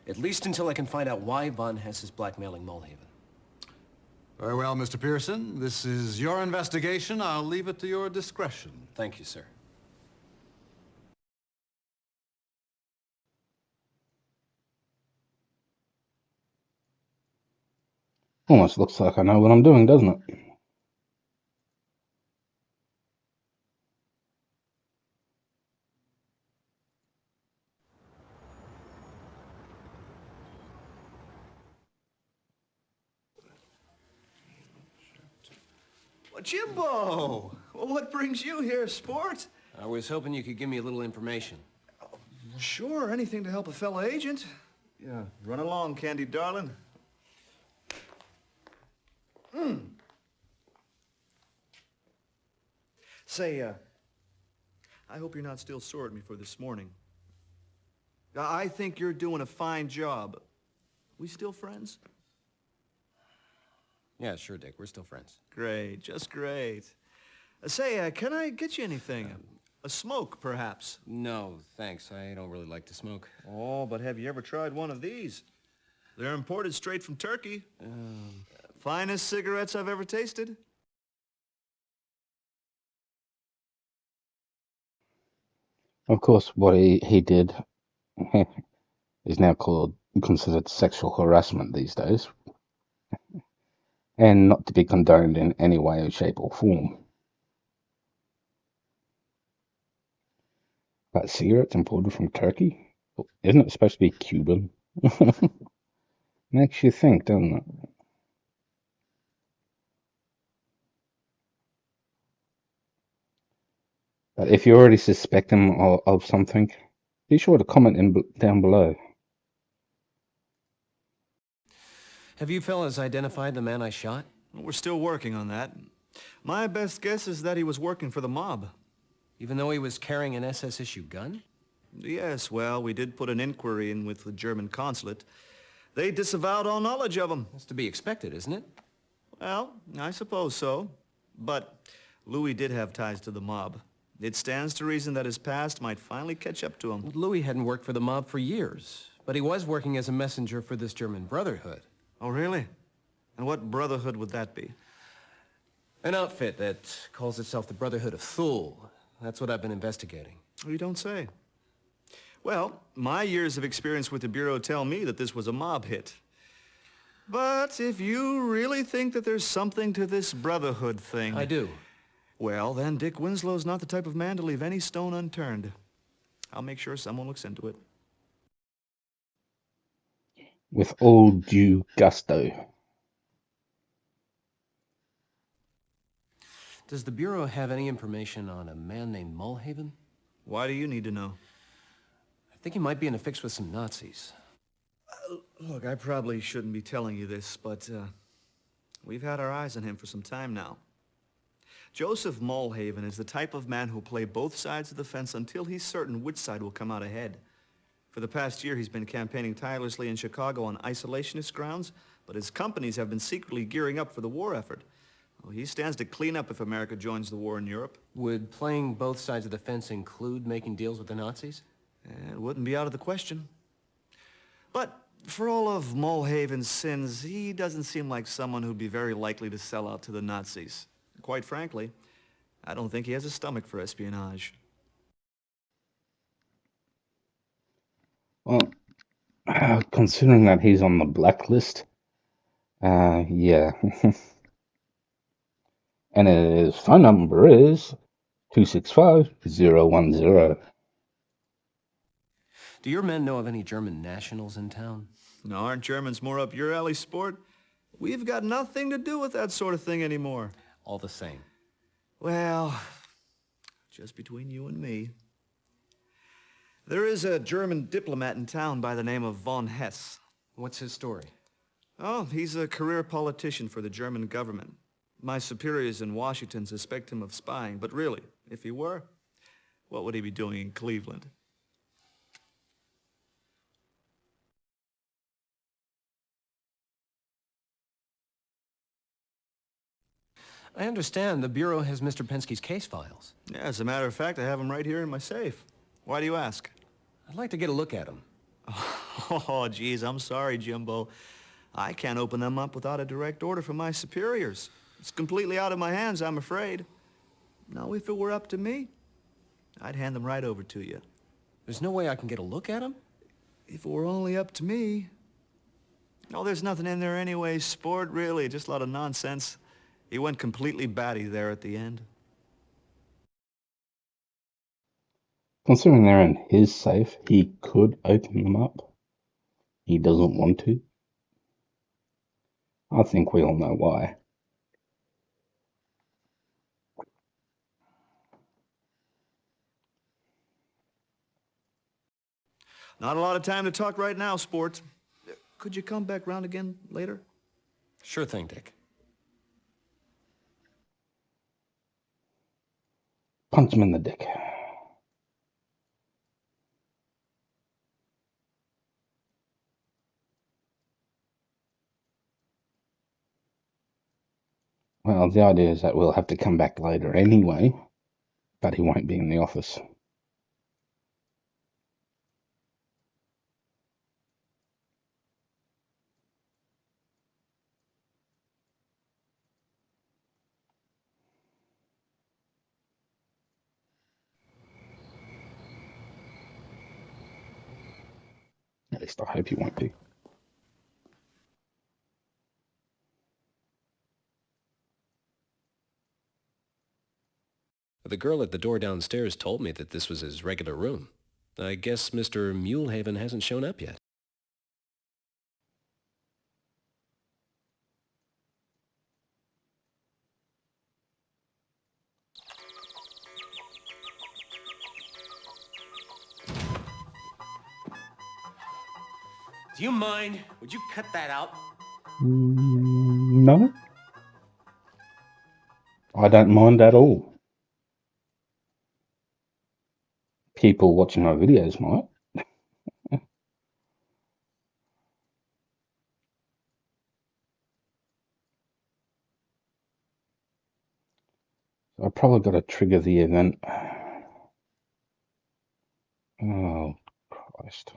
At least until I can find out why Von Hess is blackmailing Mulhaven. Very well, Mr. Pearson. This is your investigation. I'll leave it to your discretion. Thank you, sir. Almost looks like I know what I'm doing, doesn't it? Well, Jimbo! Well, what brings you here, sport? I was hoping you could give me a little information. Sure, anything to help a fellow agent. Yeah, run along, Candy darling. Say, I hope you're not still sore at me for this morning. I think you're doing a fine job. We still friends? Yeah, sure, Dick. We're still friends. Great, just great. Say, can I get you anything? A smoke, perhaps? No, thanks. I don't really like to smoke. Oh, but have you ever tried one of these? They're imported straight from Turkey. Finest cigarettes I've ever tasted. Of course, what he did is now considered sexual harassment these days, and not to be condoned in any way, shape, or form. But cigarettes imported from Turkey? Isn't it supposed to be Cuban? Makes you think, doesn't it? But if you already suspect him of something, be sure to comment down below. Have you fellas identified the man I shot? We're still working on that. My best guess is that he was working for the mob. Even though he was carrying an SS-issue gun? Yes, well, we did put an inquiry in with the German consulate. They disavowed all knowledge of him. That's to be expected, isn't it? Well, I suppose so. But Louis did have ties to the mob. It stands to reason that his past might finally catch up to him. Louis hadn't worked for the mob for years, but he was working as a messenger for this German Brotherhood. Oh, really? And what brotherhood would that be? An outfit that calls itself the Brotherhood of Thule. That's what I've been investigating. Oh, you don't say. Well, my years of experience with the Bureau tell me that this was a mob hit. But if you really think that there's something to this Brotherhood thing... I do. Well, then Dick Winslow's not the type of man to leave any stone unturned. I'll make sure someone looks into it. With all due gusto. Does the Bureau have any information on a man named Mulhaven? Why do you need to know? I think he might be in a fix with some Nazis. Look, I probably shouldn't be telling you this, but we've had our eyes on him for some time now. Joseph Mulhaven is the type of man who'll play both sides of the fence until he's certain which side will come out ahead. For the past year, he's been campaigning tirelessly in Chicago on isolationist grounds, but his companies have been secretly gearing up for the war effort. Well, he stands to clean up if America joins the war in Europe. Would playing both sides of the fence include making deals with the Nazis? It wouldn't be out of the question. But for all of Mulhaven's sins, he doesn't seem like someone who'd be very likely to sell out to the Nazis. Quite frankly, I don't think he has a stomach for espionage. Well, considering that he's on the blacklist, yeah. And his phone number is 265-010. Do your men know of any German nationals in town? Now, aren't Germans more up your alley, sport? We've got nothing to do with that sort of thing anymore. All the same. Well, just between you and me. There is a German diplomat in town by the name of von Hess. What's his story? Oh, he's a career politician for the German government. My superiors in Washington suspect him of spying, but really, if he were, what would he be doing in Cleveland? I understand the Bureau has Mr. Penske's case files. Yeah, as a matter of fact, I have them right here in my safe. Why do you ask? I'd like to get a look at them. Oh, geez, I'm sorry, Jimbo. I can't open them up without a direct order from my superiors. It's completely out of my hands, I'm afraid. Now, if it were up to me, I'd hand them right over to you. There's no way I can get a look at them? If it were only up to me. No, there's nothing in there anyway, sport, really. Just a lot of nonsense. He went completely batty there at the end. Considering they're in his safe, he could open them up. He doesn't want to. I think we all know why. Not a lot of time to talk right now, sport. Could you come back round again later? Sure thing, Dick. Punch him in the dick. Well, the idea is that we'll have to come back later anyway, but he won't be in the office. At least I hope he won't be. The girl at the door downstairs told me that this was his regular room. I guess Mr. Mulehaven hasn't shown up yet. Do you mind? Would you cut that out? No, I don't mind at all. People watching my videos might. I probably got to trigger the event. Oh, Christ.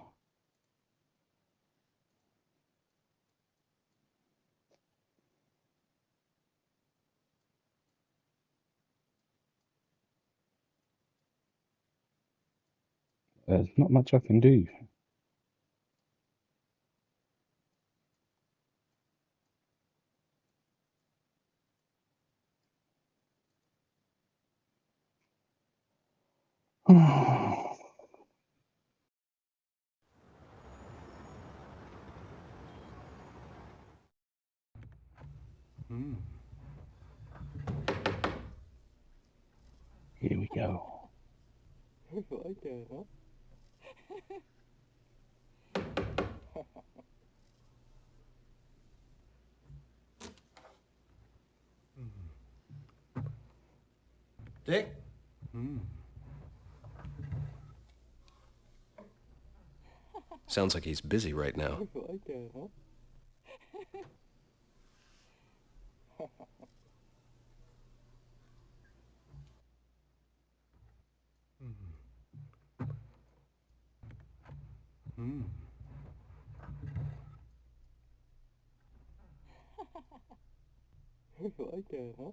There's not much I can do. Here we go. Like that, huh? Dick? Sounds like he's busy right now. Like that, huh? Like that, huh? Like that, huh?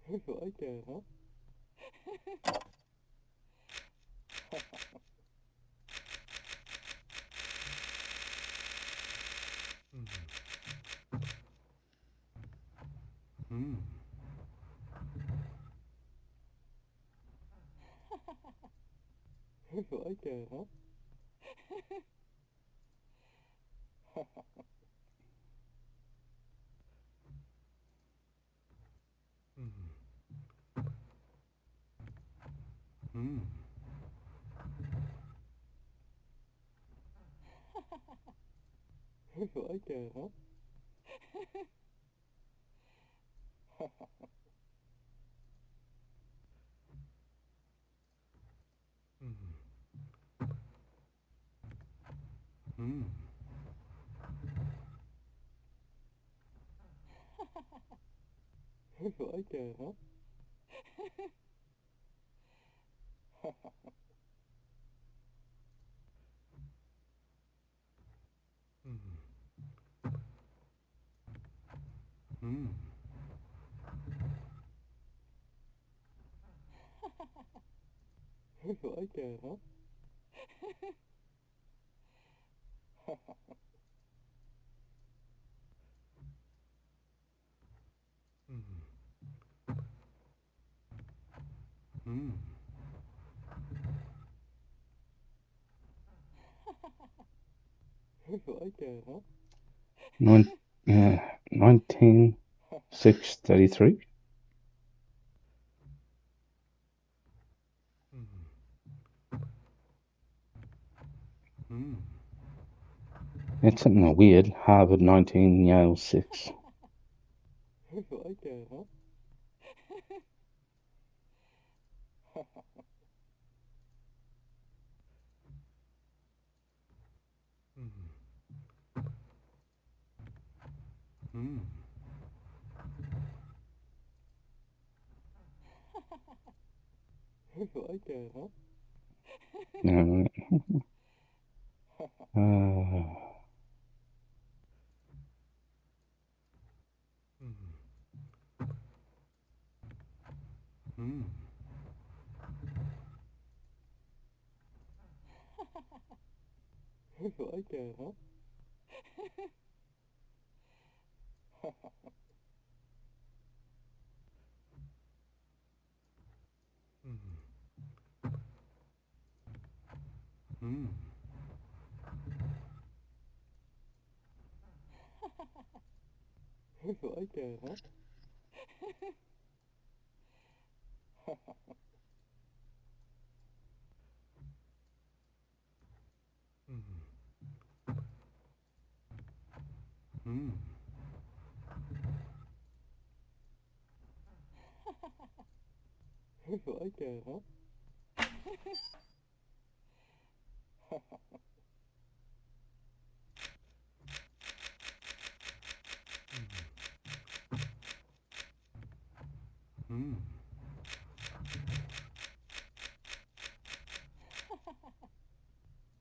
Like that, huh? Like that, huh? Like that, huh? Like that, huh? Like that, huh? Nine, 19,633. It's something weird. Harvard 19, Yale 6. Like that, huh? Like that, huh? No. You like that, huh? You like that, huh? You like that, huh?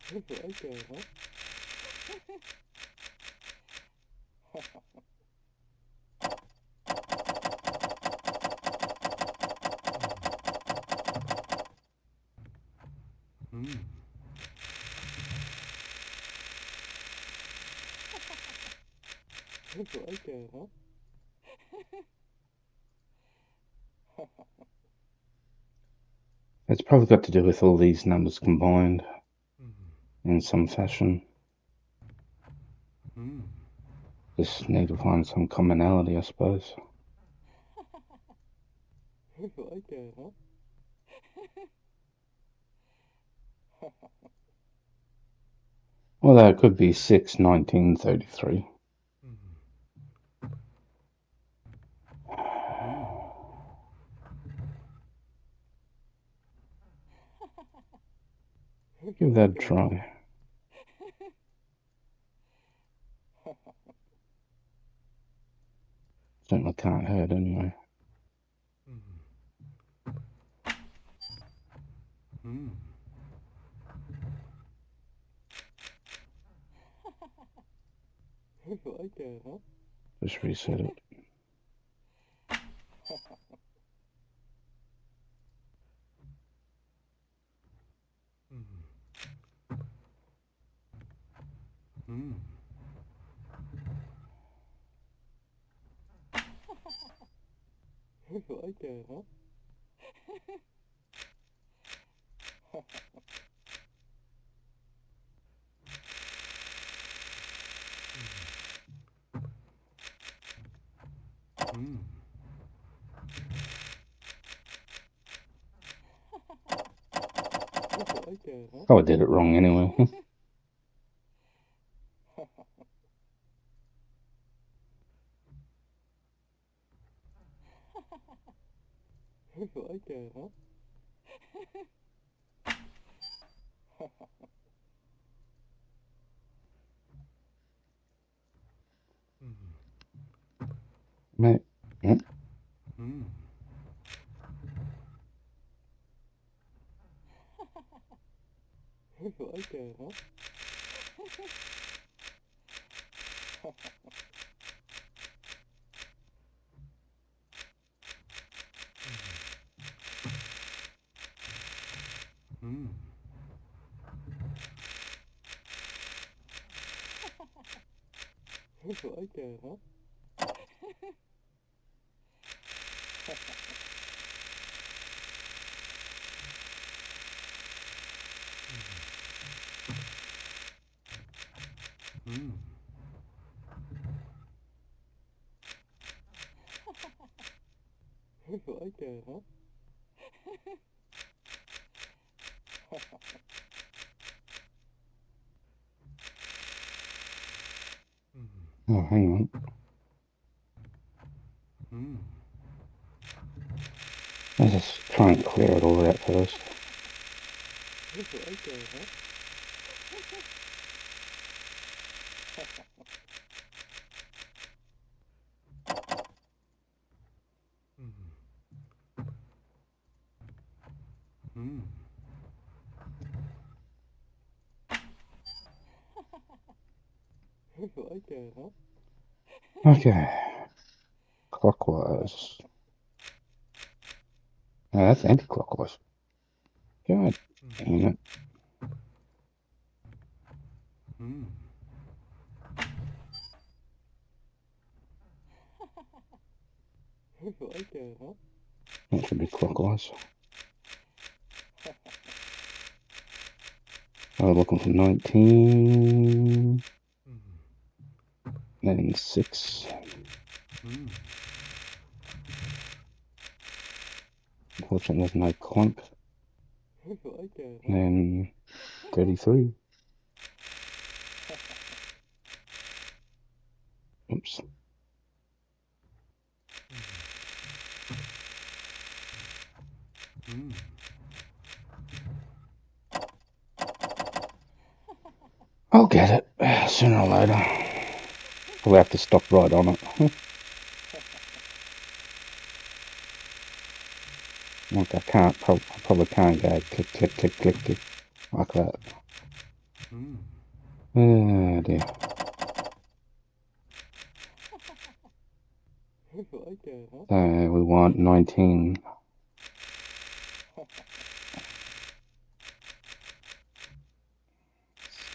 You like that, huh? You like that, huh? It's probably got to do with all these numbers combined in some fashion. Just need to find some commonality, I suppose. You like that, huh? Although it could be 6/1933. Give that a try. Certainly can't hurt anyway. You like that, huh? Just reset it. You like that, huh? You like that, huh? Oh, I did it wrong anyway. You like that, huh? Mate. Yep. You like that, huh? You like that, huh? You like that, huh? Oh, hang on. Let's just try and clear it all out first. You like that, huh? You like that, huh? Okay. Clockwise. No, that's anti-clockwise. God damn it. like that, huh? That should be clockwise. I was looking for 19. Then 6. Unfortunately, there's no clump. like that, huh? Then 33. Oops. I'll get it sooner or later. I'll have to stop right on it. Like I can't, I probably can't go click, click, click, click, click like that. Oh dear. like that, huh? So we want 19.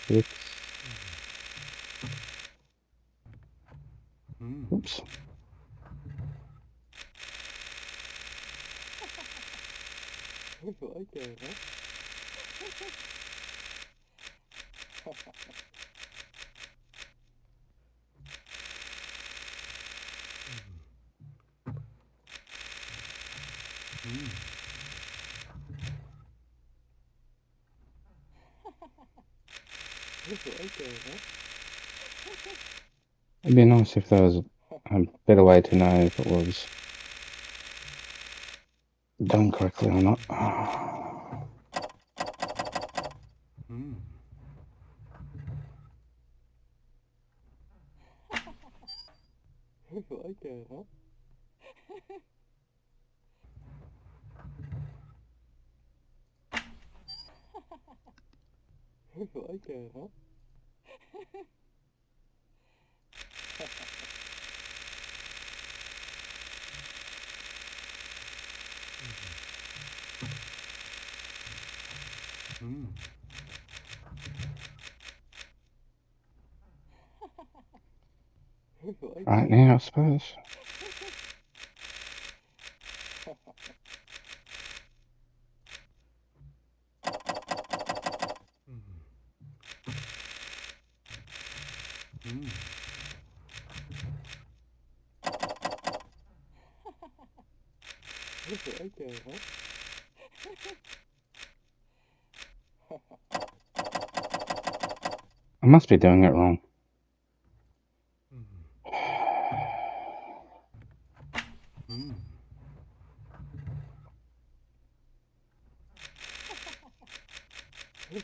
Six. Oops. like that, huh? like that, huh? It'd be nice if there was a better way to know if it was done correctly or not. like that, huh? like that, huh? like Right that, now, huh? I suppose. like that, huh? I must be doing it wrong.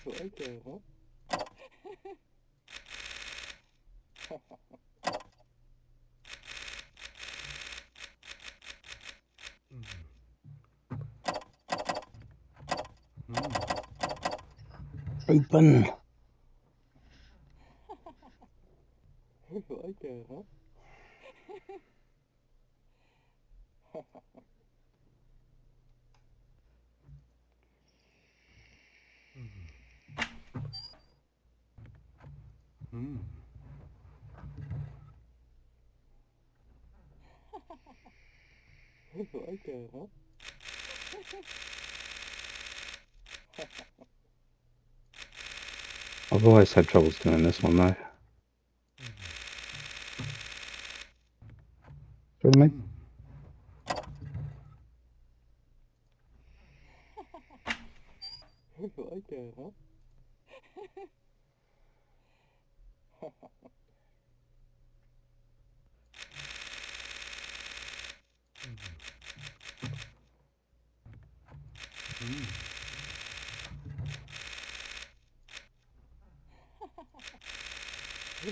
like that, huh? Open. like that, huh? like that, huh? I've always had troubles doing this one though. See what I mean? like that, huh?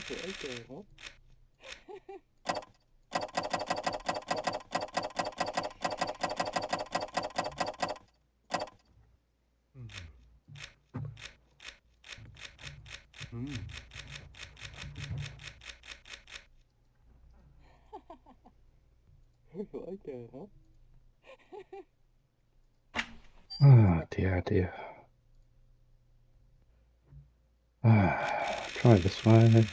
like that, huh? like that, huh? Oh dear, dear. Try this way.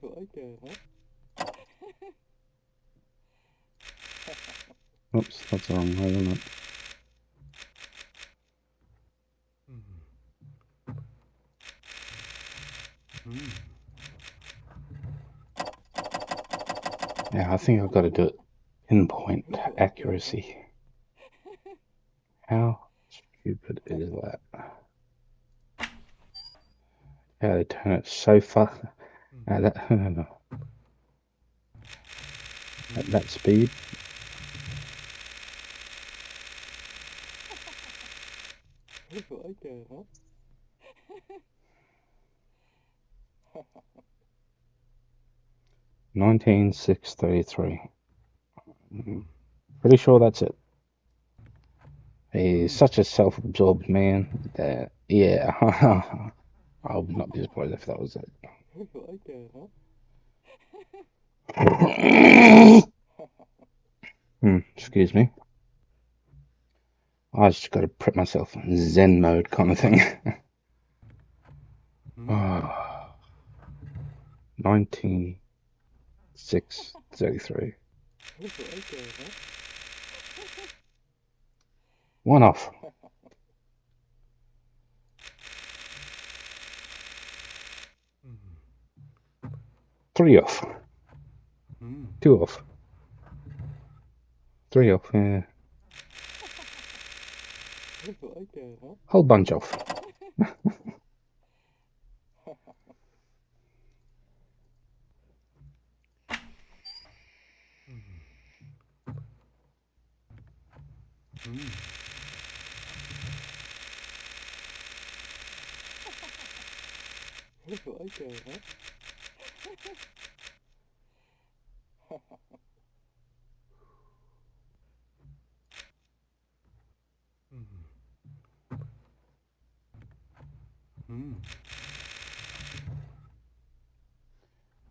Like that, huh? Oops, that's the wrong way, isn't it? Yeah, I think I've got to do it pinpoint accuracy. How stupid is that? How to turn it so far at that speed. Like that, huh? 19633. Pretty sure that's it. He's such a self-absorbed man that, yeah, I would not be surprised if that was it. Like that, huh? Excuse me. I just got to prep myself in Zen mode kind of thing. 19633. Like that, huh? One off. 3 off. 2 off. 3 off. Yeah. Like that, huh? Whole bunch off. Like that, huh?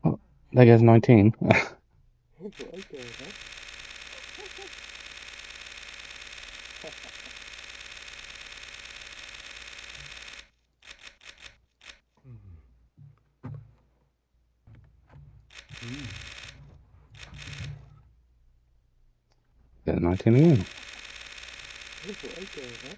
Oh, there goes 19. Like that, huh? Got 19 again. Like that, huh?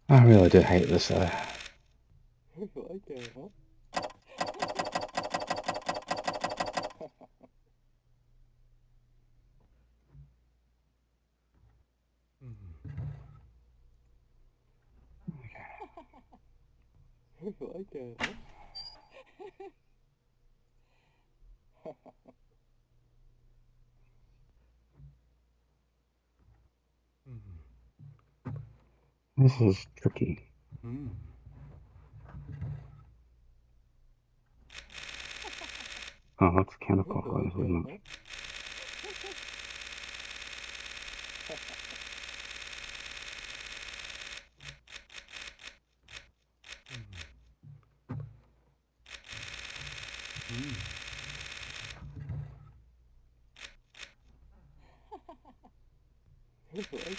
I really do hate this though. Like that, huh? Like that, huh? This is tricky. Oh, that's counterclockwise, Like that, isn't huh? it? Like that, huh?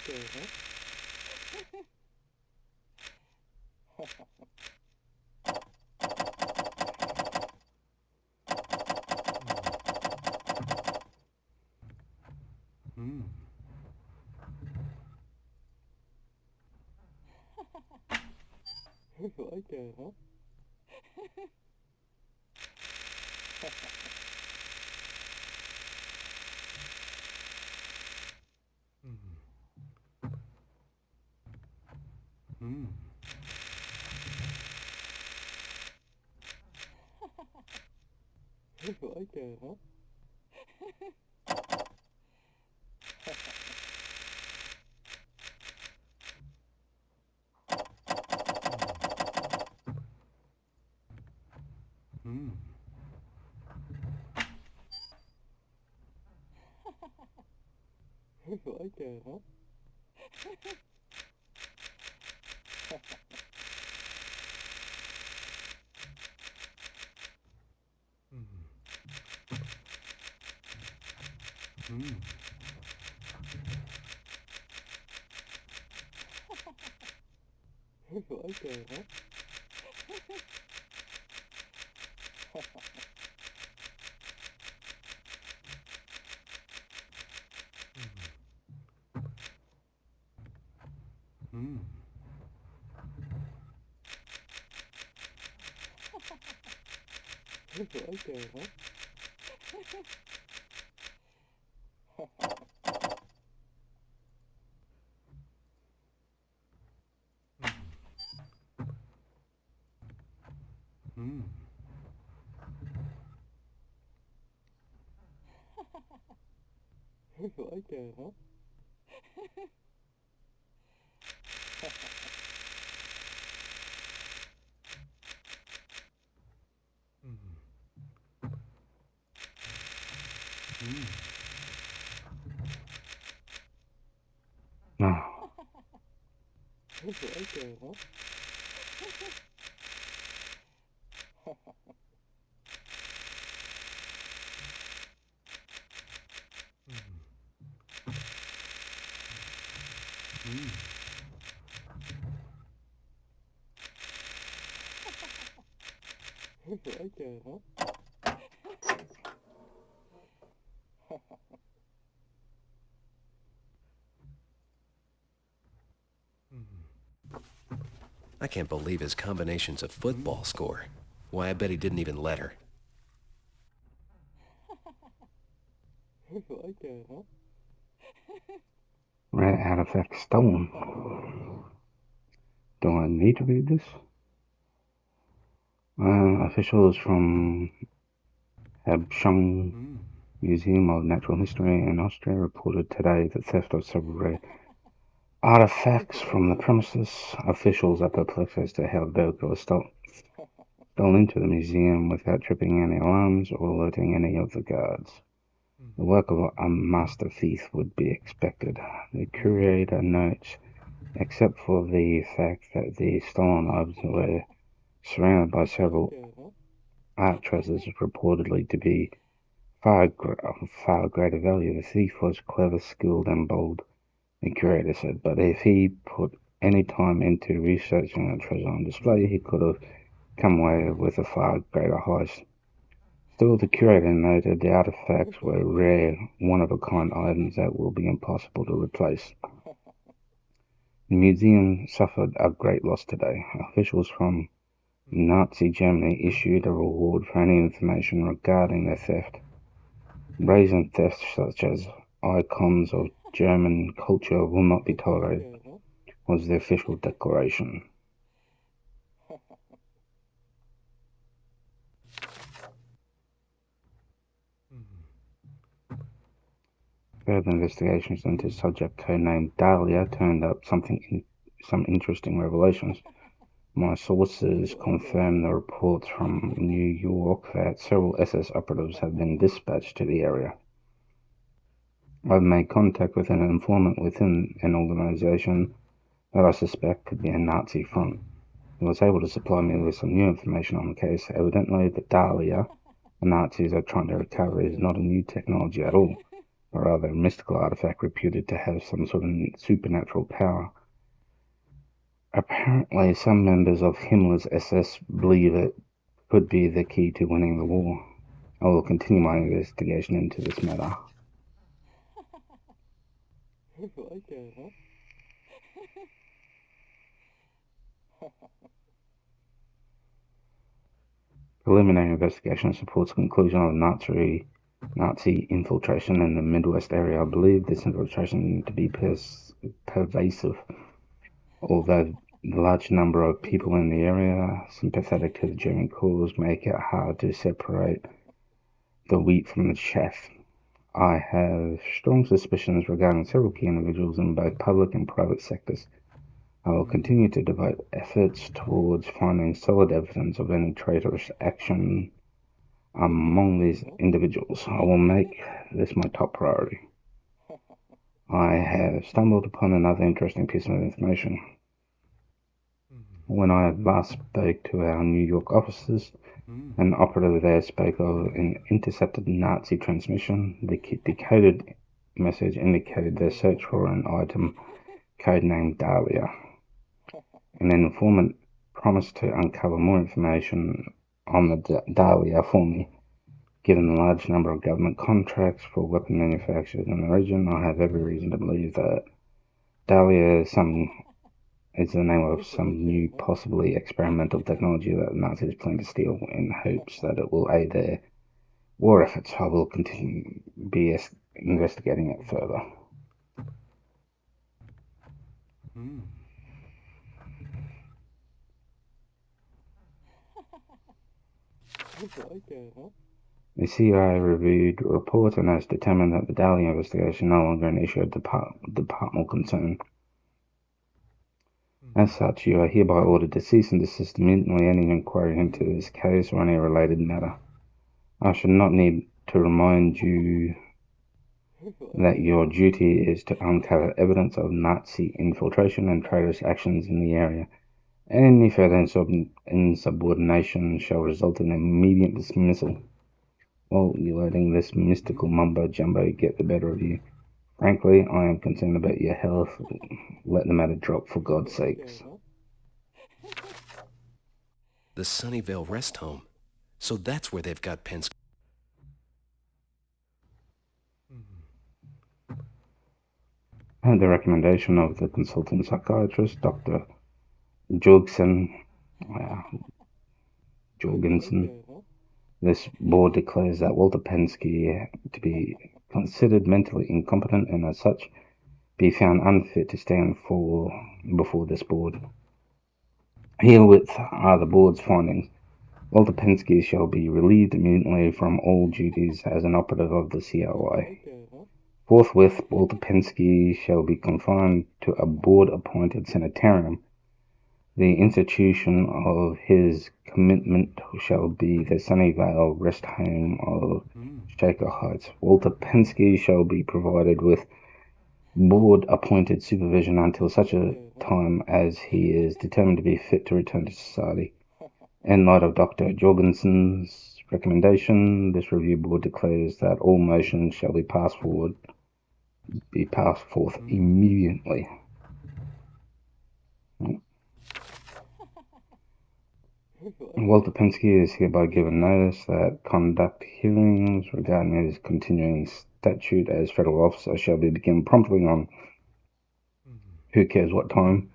Like that, huh? Like that, huh? You like that, huh? You like that, huh? You like that, huh? You like that, huh? No. You like that, huh? You like that, huh? I can't believe his combinations of football score. Why, I bet he didn't even let her. You like that, huh? Rare artifact stolen. Do I need to read this? Officials from Habshung Museum of Natural History in Austria reported today the theft of several rare artifacts from the premises. Officials are perplexed as to how Berger was stolen into the museum without tripping any alarms or alerting any of the guards. The work of a master thief would be expected. The curator notes, except for the fact that the stolen items were surrounded by several art treasures reportedly to be far greater value. The thief was clever, skilled, and bold, the curator said, but if he put any time into researching the treasure on display, he could have come away with a far greater heist. Still, the curator noted the artifacts were rare, one-of-a-kind items that will be impossible to replace. The museum suffered a great loss today. Officials from Nazi Germany issued a reward for any information regarding the theft. Brazen thefts such as icons of German culture will not be tolerated, was the official declaration. Further investigations into subject codenamed Dahlia turned up some interesting revelations. My sources confirmed the reports from New York that several SS operatives have been dispatched to the area. I've made contact with an informant within an organization that I suspect could be a Nazi front. He was able to supply me with some new information on the case. Evidently, the Dahlia the Nazis are trying to recover is not a new technology at all, but rather a mystical artifact reputed to have some sort of supernatural power. Apparently, some members of Himmler's SS believe it could be the key to winning the war. I will continue my investigation into this matter. You like that, huh? Preliminary investigation supports the conclusion of Nazi infiltration in the Midwest area. I believe this infiltration to be pervasive, although the large number of people in the area sympathetic to the German cause make it hard to separate the wheat from the chaff. I have strong suspicions regarding several key individuals in both public and private sectors. I will continue to devote efforts towards finding solid evidence of any traitorous action among these individuals. I will make this my top priority. I have stumbled upon another interesting piece of information. When I last spoke to our New York officers, an operative there spoke of an intercepted Nazi transmission. The decoded message indicated their search for an item codenamed Dahlia. An informant promised to uncover more information on the Dahlia for me. Given the large number of government contracts for weapon manufacturers in the region, I have every reason to believe that Dahlia is the name of some new, possibly experimental technology that the Nazis plan to steal in hopes that it will aid their war efforts. I will continue investigating it further. Like that, huh? The CIA reviewed reports and has determined that the Dahlia investigation no longer an issue of departmental concern. As such, you are hereby ordered to cease and desist immediately any inquiry into this case or any related matter. I should not need to remind you that your duty is to uncover evidence of Nazi infiltration and traitorous actions in the area. Any further insubordination shall result in immediate dismissal. Well, you're letting this mystical mumbo-jumbo get the better of you. Frankly, I am concerned about your health. Let the matter drop, for God's sakes. The Sunnyvale rest home. So that's where they've got Penn's... At the recommendation of the consultant psychiatrist, Dr. Jorgensen, this board declares that Walter Pensky to be considered mentally incompetent and as such be found unfit to stand before this board. Herewith are the board's findings. Walter Pensky shall be relieved immediately from all duties as an operative of the COI. Forthwith, Walter Pensky shall be confined to a board-appointed sanitarium. The institution of his commitment shall be the Sunnyvale Rest Home of Shaker Heights. Walter Pensky shall be provided with board-appointed supervision until such a time as he is determined to be fit to return to society. In light of Dr. Jorgensen's recommendation, this review board declares that all motions shall be passed forth immediately. Walter Pensky is hereby given notice that conduct hearings regarding his continuing statute as federal officer shall be begun promptly on who cares what time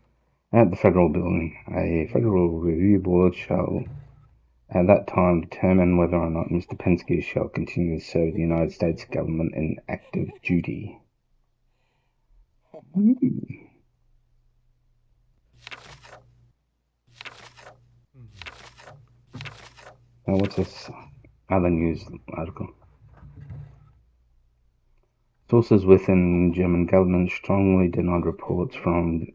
at the federal building. A federal review board shall at that time determine whether or not Mr. Pensky shall continue to serve the United States government in active duty. Now, what's this other news article? Sources within German government strongly denied reports from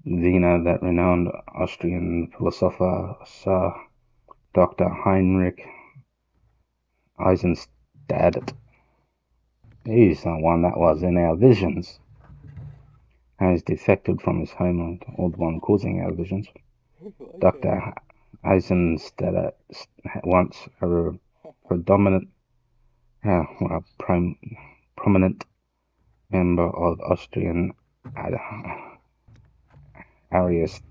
Vienna that renowned Austrian philosopher Sir Dr. Heinrich Eisenstadt, he's the one that was in our visions, has defected from his homeland, or the one causing our visions. Dr. Eisenstadt, once a prominent member of Austrian aristocracy.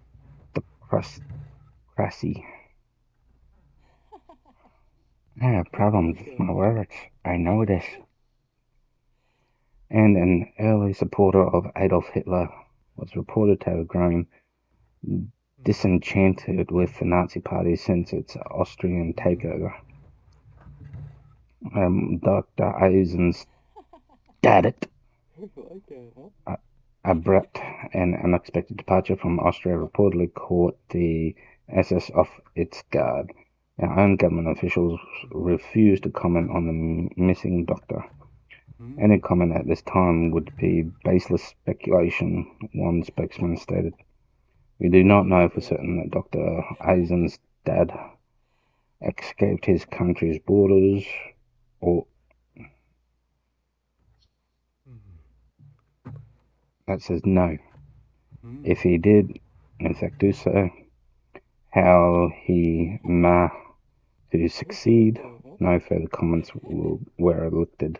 I have problems with my words, I know this. And an early supporter of Adolf Hitler, was reported to have grown disenchanted with the Nazi Party since its Austrian takeover. Dr. Eisenstadt, abrupt and unexpected departure from Austria reportedly caught the SS off its guard. Our own government officials refused to comment on the missing doctor. Any comment at this time would be baseless speculation, one spokesman stated. We do not know for certain that Dr. Eisenstadt escaped his country's borders or that says no. If he did, in fact, do so, how he ma to succeed, no further comments were elicited.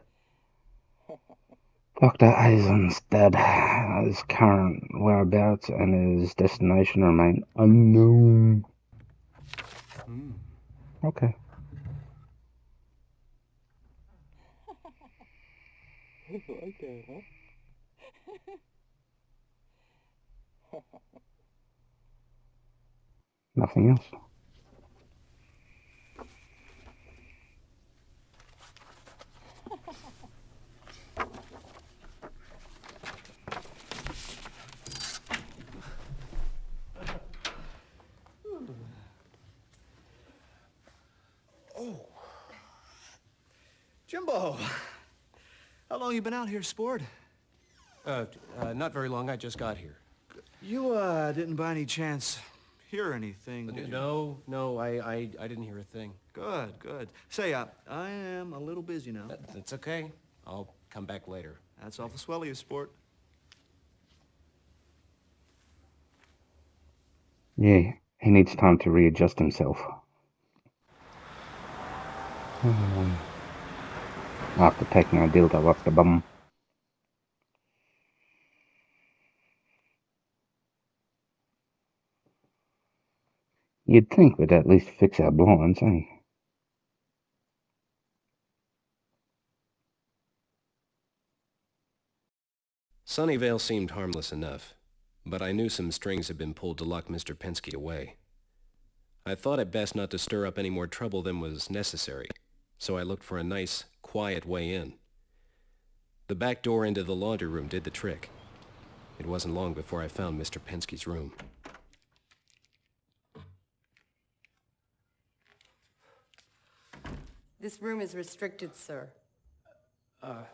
Dr. Eisenstadt's current whereabouts and his destination remain unknown. Okay. Like that, huh? Nothing else. Oh. Jimbo! How long you been out here, sport? Not very long. I just got here. You, didn't by any chance hear anything, did you? No, I didn't hear a thing. Good, good. Say, I am a little busy now. That's okay. I'll come back later. That's awful swell of you, sport. Yeah, he needs time to readjust himself. After taking a dildo off the bum. You'd think we'd at least fix our blinds, eh? Sunnyvale seemed harmless enough, but I knew some strings had been pulled to lock Mr. Penske away. I thought it best not to stir up any more trouble than was necessary, so I looked for a nice, quiet way in. The back door into the laundry room did the trick. It wasn't long before I found Mr. Penske's room. This room is restricted, sir. I've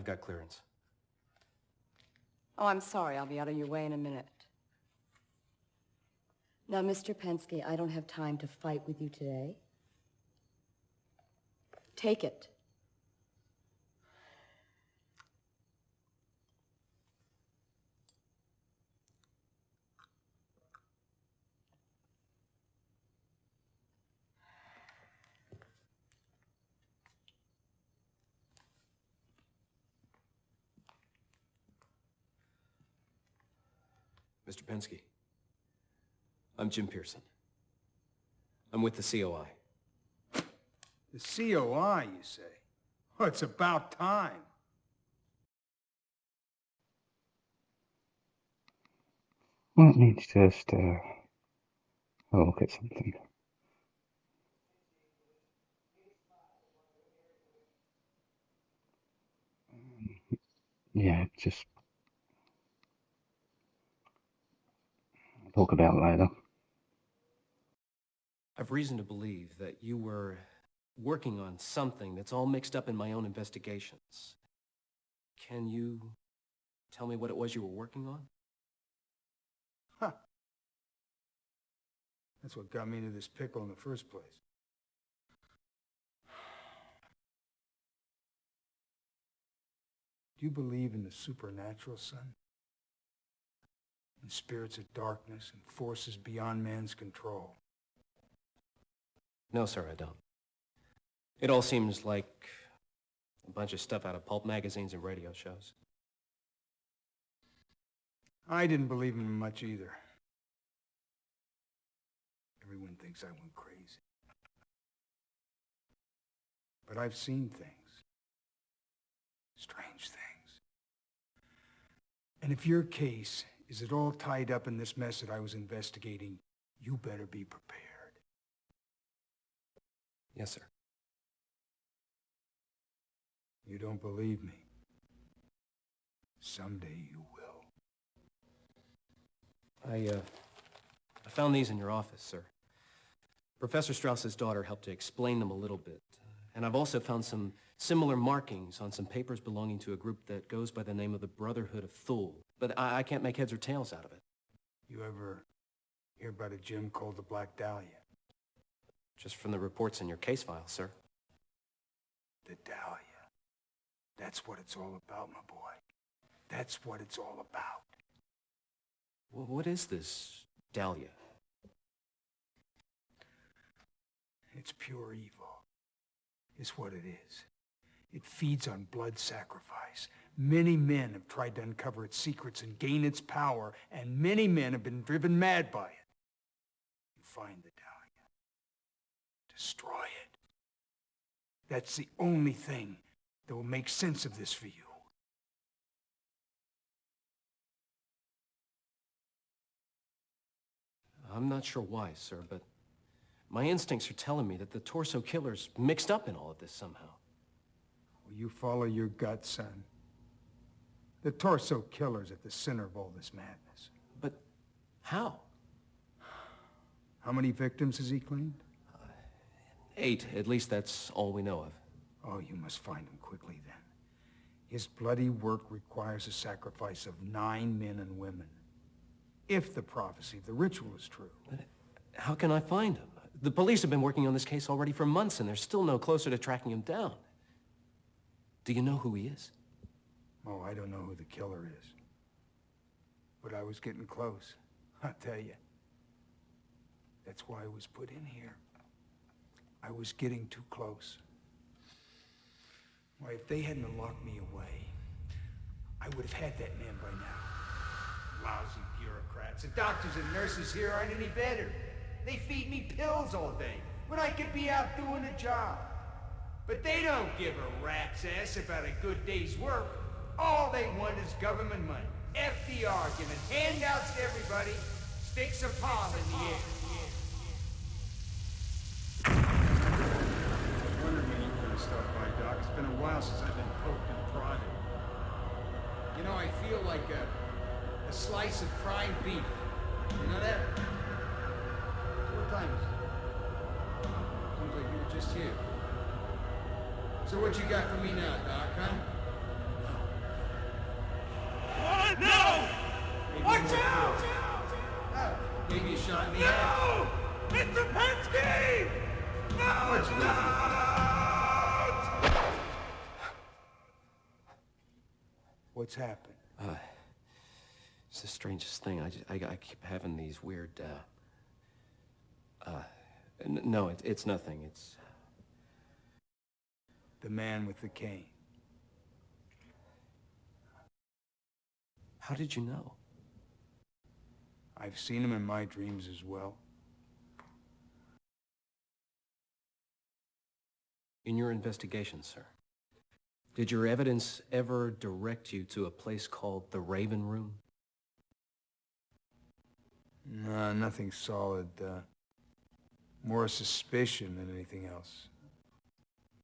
got clearance. Oh, I'm sorry. I'll be out of your way in a minute. Now, Mr. Penske, I don't have time to fight with you today. Take it. Mr. Penske, I'm Jim Pearson. I'm with the COI. The COI, you say? Oh, it's about time. Let me just have a look at something. Yeah, just talk about later. I've reason to believe that you were working on something that's all mixed up in my own investigations. Can you tell me what it was you were working on? Huh. That's what got me into this pickle in the first place. Do you believe in the supernatural, son? In spirits of darkness and forces beyond man's control? No, sir, I don't. It all seems like a bunch of stuff out of pulp magazines and radio shows. I didn't believe in him much either. Everyone thinks I went crazy. But I've seen things. Strange things. And if your case is at all tied up in this mess that I was investigating, you better be prepared. Yes, sir. You don't believe me. Someday you will. I found these in your office, sir. Professor Strauss's daughter helped to explain them a little bit. And I've also found some similar markings on some papers belonging to a group that goes by the name of the Brotherhood of Thule. But I can't make heads or tails out of it. You ever hear about a gem called the Black Dahlia? Just from the reports in your case file, sir. The Dahlia. That's what it's all about, my boy. That's what it's all about. Well, what is this, Dahlia? It's pure evil, is what it is. It feeds on blood sacrifice. Many men have tried to uncover its secrets and gain its power, and many men have been driven mad by it. You find the Dahlia. Destroy it. That's the only thing that will make sense of this for you. I'm not sure why, sir, but my instincts are telling me that the Torso Killer's mixed up in all of this somehow. Well, you follow your gut, son. The Torso Killer's at the center of all this madness. But how? How many victims has he claimed? 8. At least that's all we know of. Oh, you must find him quickly then. His bloody work requires a sacrifice of 9 men and women. If the prophecy of the ritual is true. But how can I find him? The police have been working on this case already for months, and they're still no closer to tracking him down. Do you know who he is? Oh, I don't know who the killer is. But I was getting close, I'll tell you. That's why I was put in here. I was getting too close. Why, if they hadn't locked me away, I would have had that man by now. Lousy bureaucrats. The doctors and nurses here aren't any better. They feed me pills all day when I could be out doing a job. But they don't give a rat's ass about a good day's work. All they want is government money. F the argument. Handouts to everybody. Stakes a palm in the air. I wondered when you were going to stop by, Doc. It's been a while since I've been poked and prodded. You know, I feel like a slice of prime beef. You know that? What time is it? Seems like you were just here. So what you got for me now, Doc, huh? No! Watch out! Maybe you shot me. No! Mr. Pensky! No! What's What's happened? It's the strangest thing. I keep having these weird, no, it's nothing. It's... The man with the cane. How did you know? I've seen him in my dreams as well. In your investigation, sir, did your evidence ever direct you to a place called the Raven Room? No, nothing solid. More a suspicion than anything else.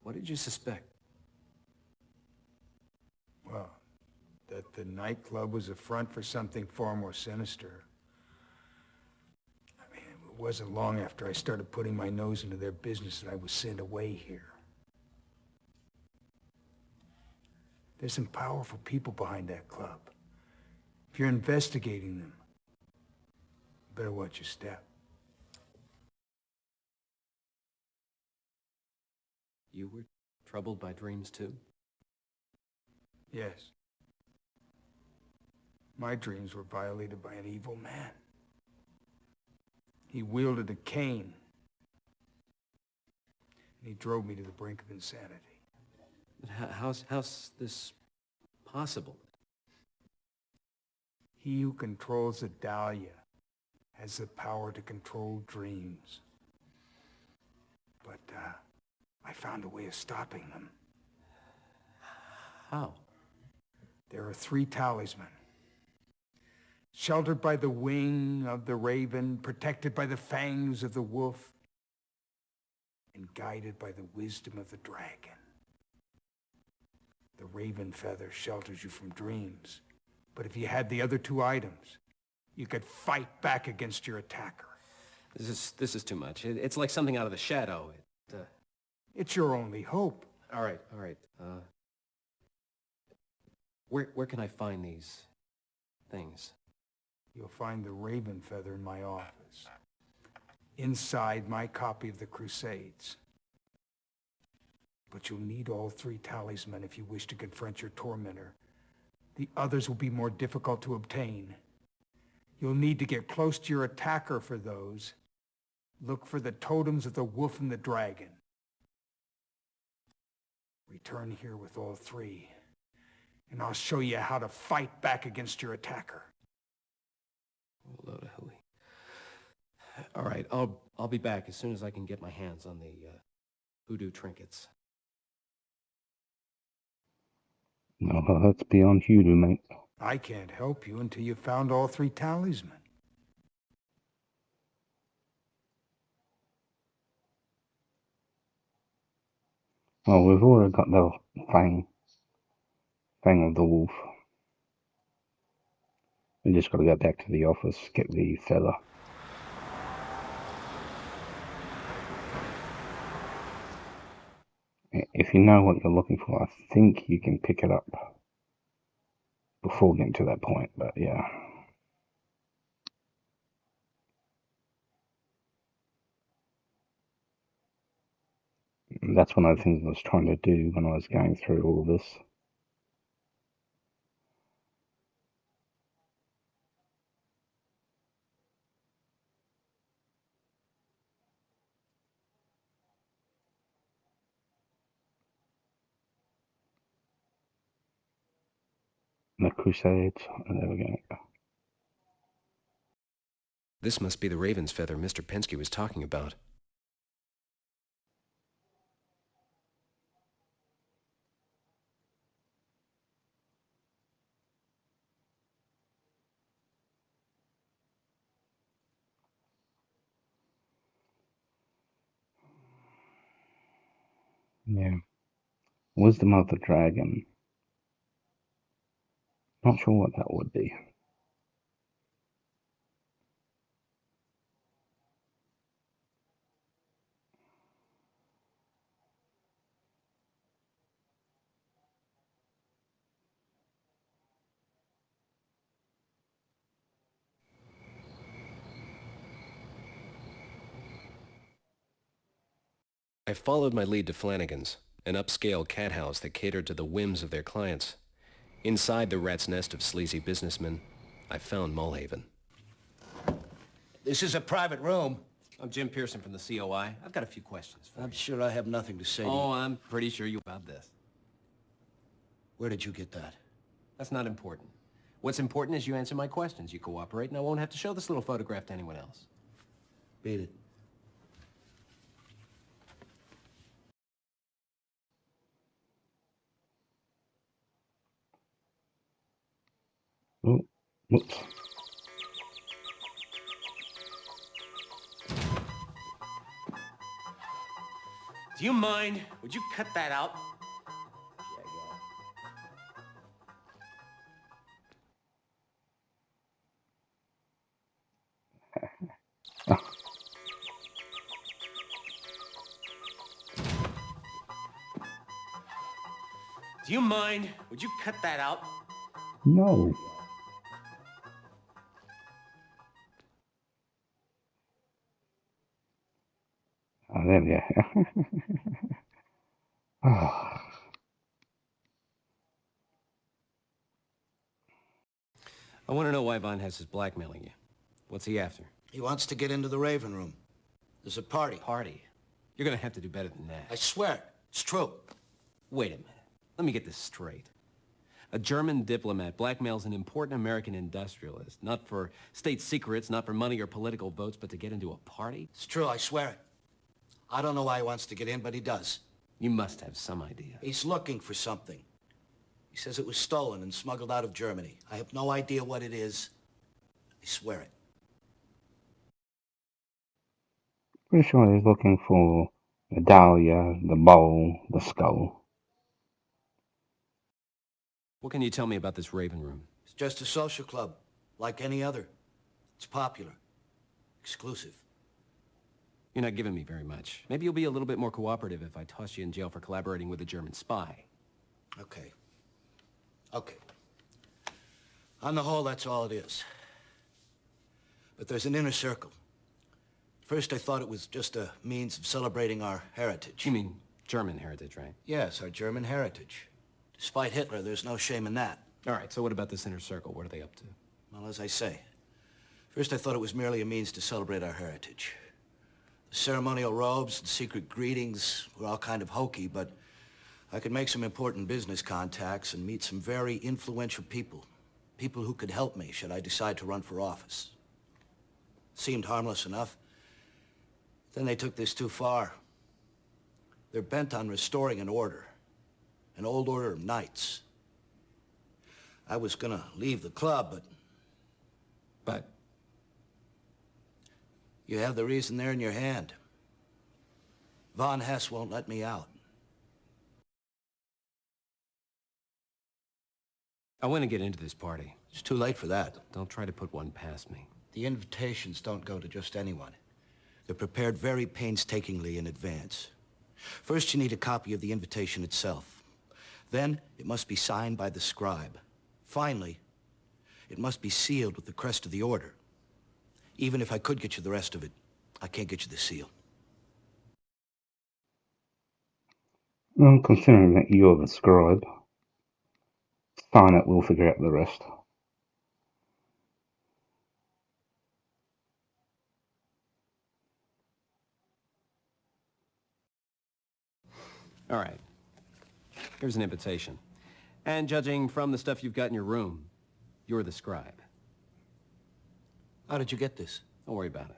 What did you suspect? Well, that the nightclub was a front for something far more sinister. I mean, it wasn't long after I started putting my nose into their business that I was sent away here. There's some powerful people behind that club. If you're investigating them, you better watch your step. You were troubled by dreams too? Yes. My dreams were violated by an evil man. He wielded a cane. And he drove me to the brink of insanity. But how's this possible? He who controls the Dahlia has the power to control dreams. But, I found a way of stopping them. How? There are 3 talisman. Sheltered by the wing of the raven, protected by the fangs of the wolf, and guided by the wisdom of the dragon. The raven feather shelters you from dreams. But if you had the other 2 items, you could fight back against your attacker. This is too much. It's like something out of the shadow. It's your only hope. All right. Where can I find these things? You'll find the raven feather in my office. Inside my copy of the Crusades. but you'll need all 3 talisman if you wish to confront your tormentor. The others will be more difficult to obtain. You'll need to get close to your attacker for those. Look for the totems of the wolf and the dragon. Return here with all 3, and I'll show you how to fight back against your attacker. A load of hooey. All right, I'll be back as soon as I can get my hands on the voodoo trinkets. No, that's beyond hoodoo, mate. I can't help you until you've found all 3 talisman. Oh, we've already got the fang of the wolf. We just got to go back to the office, get the feather. If you know what you're looking for, I think you can pick it up before getting to that point, but yeah. And that's one of the things I was trying to do when I was going through all this. The Crusades, and there we go. This must be the raven's feather Mr. Penske was talking about. Yeah. Wisdom of the Dragon. Not sure what that would be. I followed my lead to Flanagan's, an upscale cat house that catered to the whims of their clients. Inside the rat's nest of sleazy businessmen, I found Mulhaven. This is a private room. I'm Jim Pearson from the COI. I've got a few questions for you. I'm sure I have nothing to say to you. Oh, I'm pretty sure you about this. Where did you get that? That's not important. What's important is you answer my questions. You cooperate, and I won't have to show this little photograph to anyone else. Beat it. Oh, whoops. Do you mind? Would you cut that out? Do you mind? Would you cut that out? No. Oh, there we go. Oh. I want to know why Von Hess is blackmailing you. What's he after? He wants to get into the Raven room. There's a party. Party? You're going to have to do better than that. I swear, it's true. Wait a minute. Let me get this straight. A German diplomat blackmails an important American industrialist, not for state secrets, not for money or political votes, but to get into a party? It's true, I swear it. I don't know why he wants to get in, but he does. You must have some idea. He's looking for something. He says it was stolen and smuggled out of Germany. I have no idea what it is. I swear it. Pretty sure he's looking for the Dahlia, the bowl, the skull. What can you tell me about this Raven Room? It's just a social club, like any other. It's popular. Exclusive. You're not giving me very much. Maybe you'll be a little bit more cooperative if I toss you in jail for collaborating with a German spy. Okay. Okay. On the whole, that's all it is. But there's an inner circle. First, I thought it was just a means of celebrating our heritage. You mean German heritage, right? Yes, our German heritage. Despite Hitler, there's no shame in that. All right, so what about this inner circle? What are they up to? Well, as I say, first I thought it was merely a means to celebrate our heritage. The ceremonial robes and secret greetings were all kind of hokey, but I could make some important business contacts and meet some very influential people. People who could help me should I decide to run for office. Seemed harmless enough. Then they took this too far. They're bent on restoring an order. An old order of knights. I was gonna leave the club, but... But? You have the reason there in your hand. Von Hess won't let me out. I want to get into this party. It's too late for that. Don't try to put one past me. The invitations don't go to just anyone. They're prepared very painstakingly in advance. First, you need a copy of the invitation itself. Then, it must be signed by the scribe. Finally, it must be sealed with the crest of the order. Even if I could get you the rest of it, I can't get you the seal. Well, considering that you're the scribe, sign it, we'll figure out the rest. All right. Here's an invitation. And judging from the stuff you've got in your room, you're the scribe. How did you get this? Don't worry about it.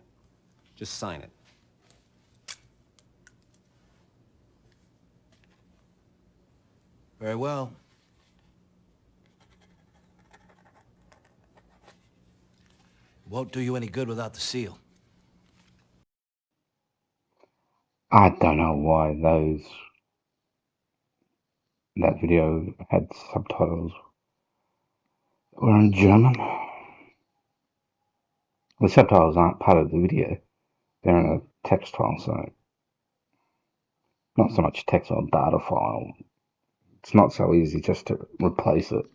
Just sign it. Very well. It won't do you any good without the seal. I don't know why that video had subtitles that were in German. The subtitles aren't part of the video. They're in a text file, so not so much text or data file. It's not so easy just to replace it.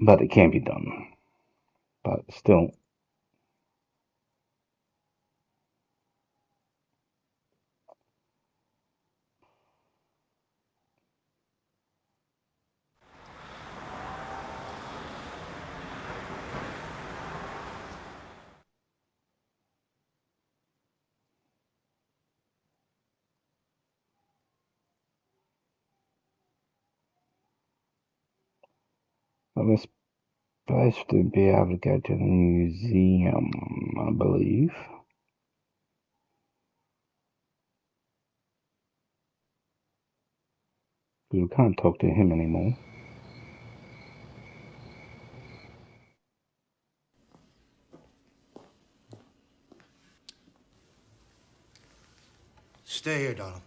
But it can be done. But still. But we're supposed to be able to go to the museum, I believe. We can't talk to him anymore. Stay here, Donald.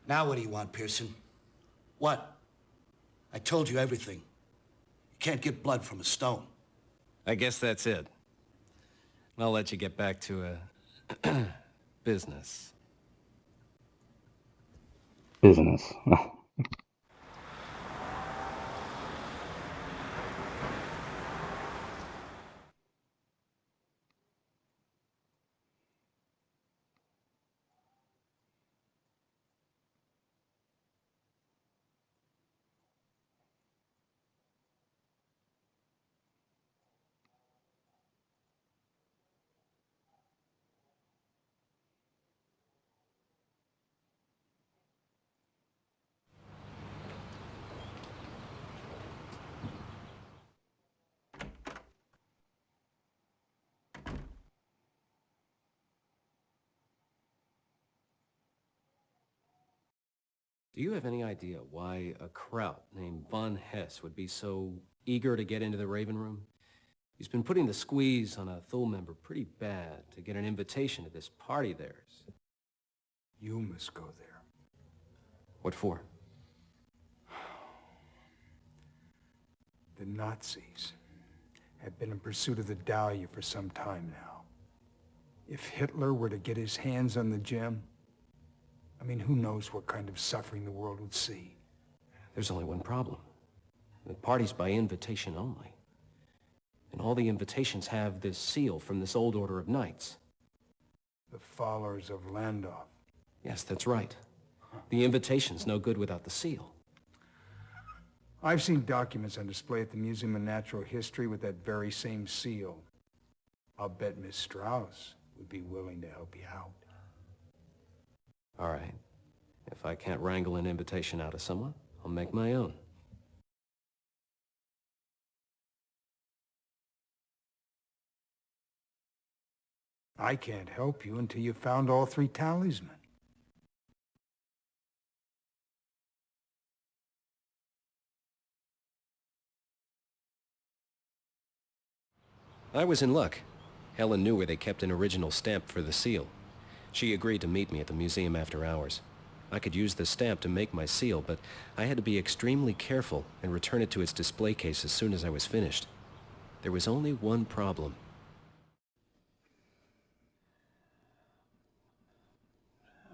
Now what do you want, Pearson? What? I told you everything. You can't get blood from a stone. I guess that's it. I'll let you get back to business. Business. Do you have any idea why a kraut named Von Hess would be so eager to get into the Raven Room? He's been putting the squeeze on a Thule member pretty bad to get an invitation to this party of theirs. You must go there. What for? The Nazis have been in pursuit of the Dahlia for some time now. If Hitler were to get his hands on the gem, I mean, who knows what kind of suffering the world would see. There's only one problem. The party's by invitation only. And all the invitations have this seal from this old order of knights. The followers of Landau. Yes, that's right. The invitation's no good without the seal. I've seen documents on display at the Museum of Natural History with that very same seal. I'll bet Miss Strauss would be willing to help you out. All right. If I can't wrangle an invitation out of someone, I'll make my own. I can't help you until you've found all 3 talismans. I was in luck. Helen knew where they kept an original stamp for the seal. She agreed to meet me at the museum after hours. I could use the stamp to make my seal, but I had to be extremely careful and return it to its display case as soon as I was finished. There was only one problem.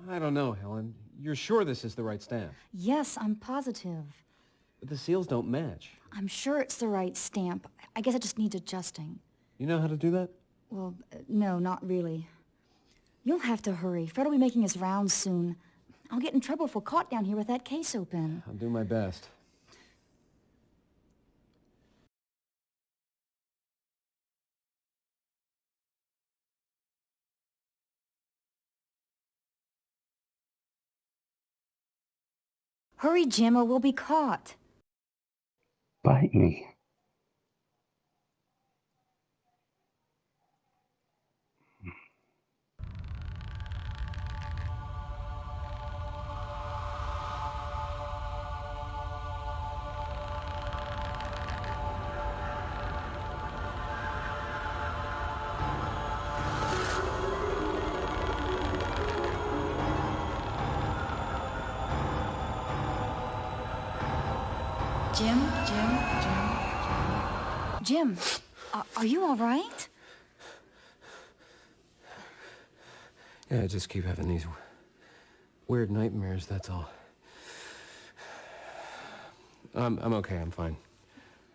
I don't know, Helen. You're sure this is the right stamp? Yes, I'm positive. But the seals don't match. I'm sure it's the right stamp. I guess it just needs adjusting. You know how to do that? Well, no, not really. You'll have to hurry. Fred will be making his rounds soon. I'll get in trouble if we're caught down here with that case open. I'll do my best. Hurry, Jim, or we'll be caught. Bite me. Jim, are you all right? Yeah, I just keep having these weird nightmares, that's all. I'm okay, I'm fine.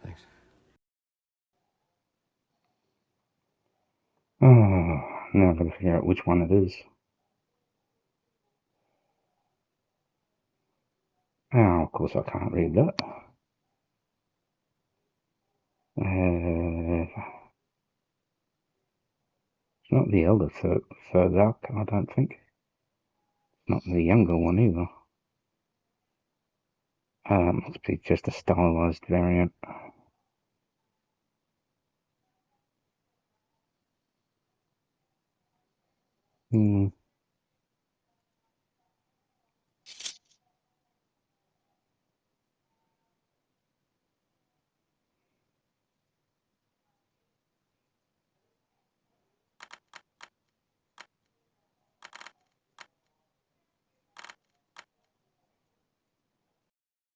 Thanks. Oh, now I've got to figure out which one it is. Oh, of course I can't read that. It's not the elder Thurduck, I don't think. It's not the younger one either. Must be just a stylized variant.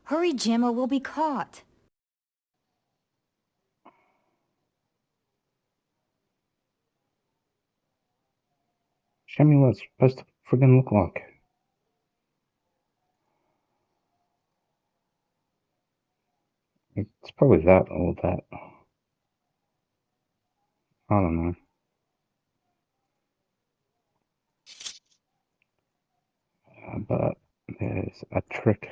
Hurry, Jim, or we'll be caught. Show me what it's supposed to friggin' look like. It's probably that or that. I don't know. But there's a trick.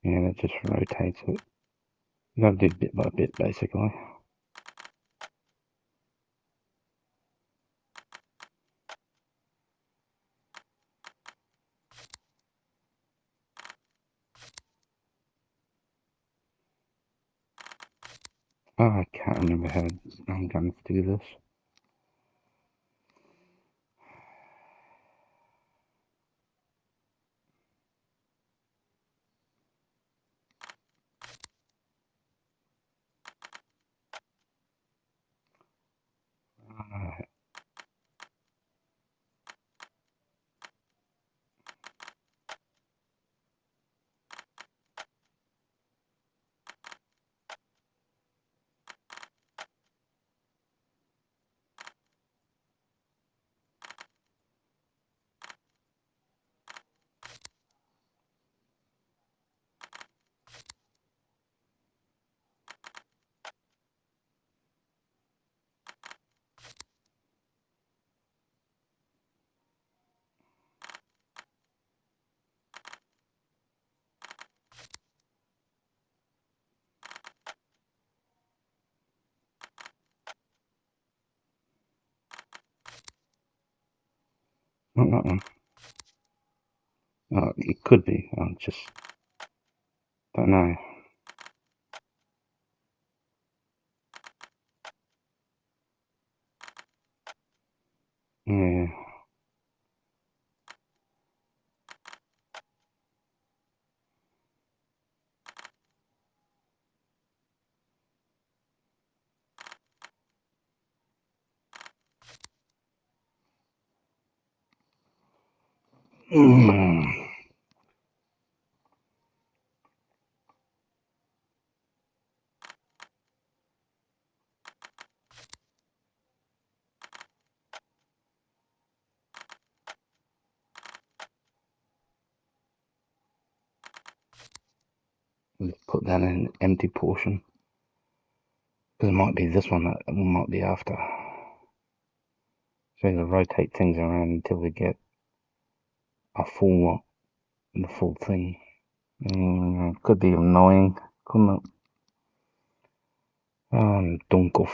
And it just rotates it. You gotta do bit by bit, basically. Oh, I can't remember how I'm going to do this. Not that one. Oh, it could be. I just don't know. Yeah. Let's put that in an empty portion. Because it might be this one that might be after. So to rotate things around until we get a the full thing. Could be annoying, couldn't it? Dunkel.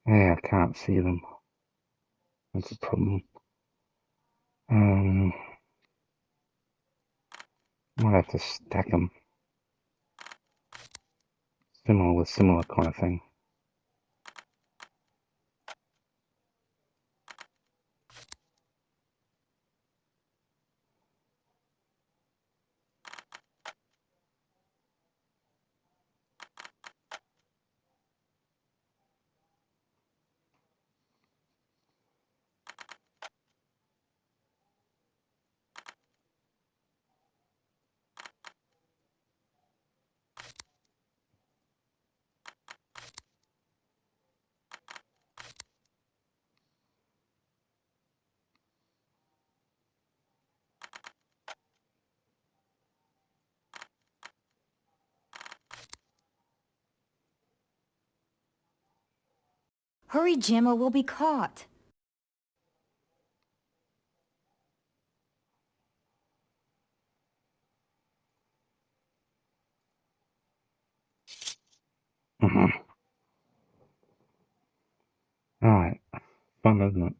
Yeah, I can't see them. That's a problem. Might have to stack them. Similar kind of thing. Hurry, Jim, or we'll be caught. Alright. Fun, isn't it?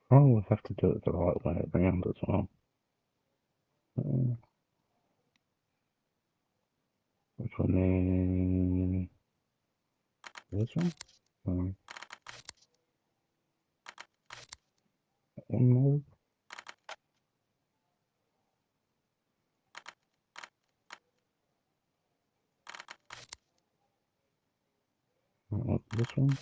Probably would have to do it the right way around as well. Which one is this one? One more. This one.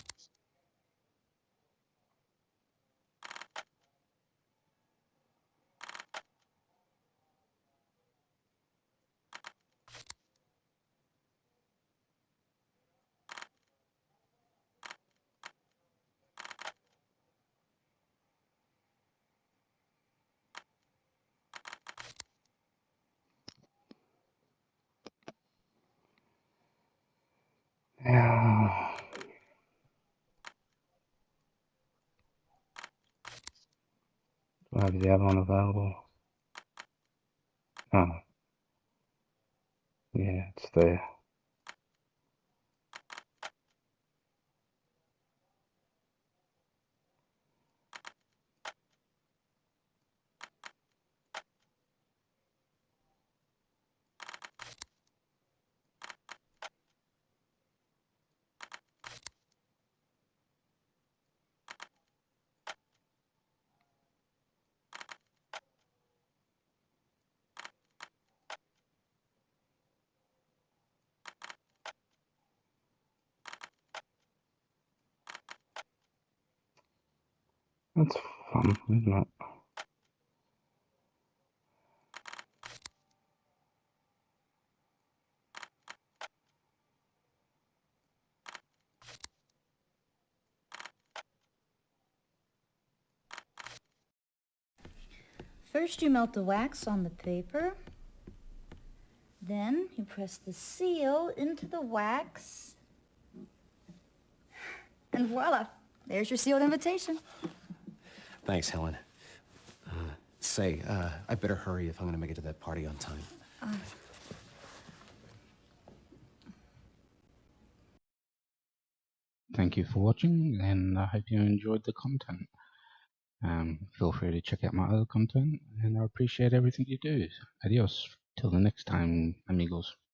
I have the other one available. Oh. Yeah, it's there. That's fun, isn't it? First you melt the wax on the paper. Then you press the seal into the wax. And voila, there's your sealed invitation. Thanks, Helen. I better hurry if I'm gonna make it to that party on time. Thank you for watching, and I hope you enjoyed the content. Feel free to check out my other content, and I appreciate everything you do. Adios. Till the next time, amigos.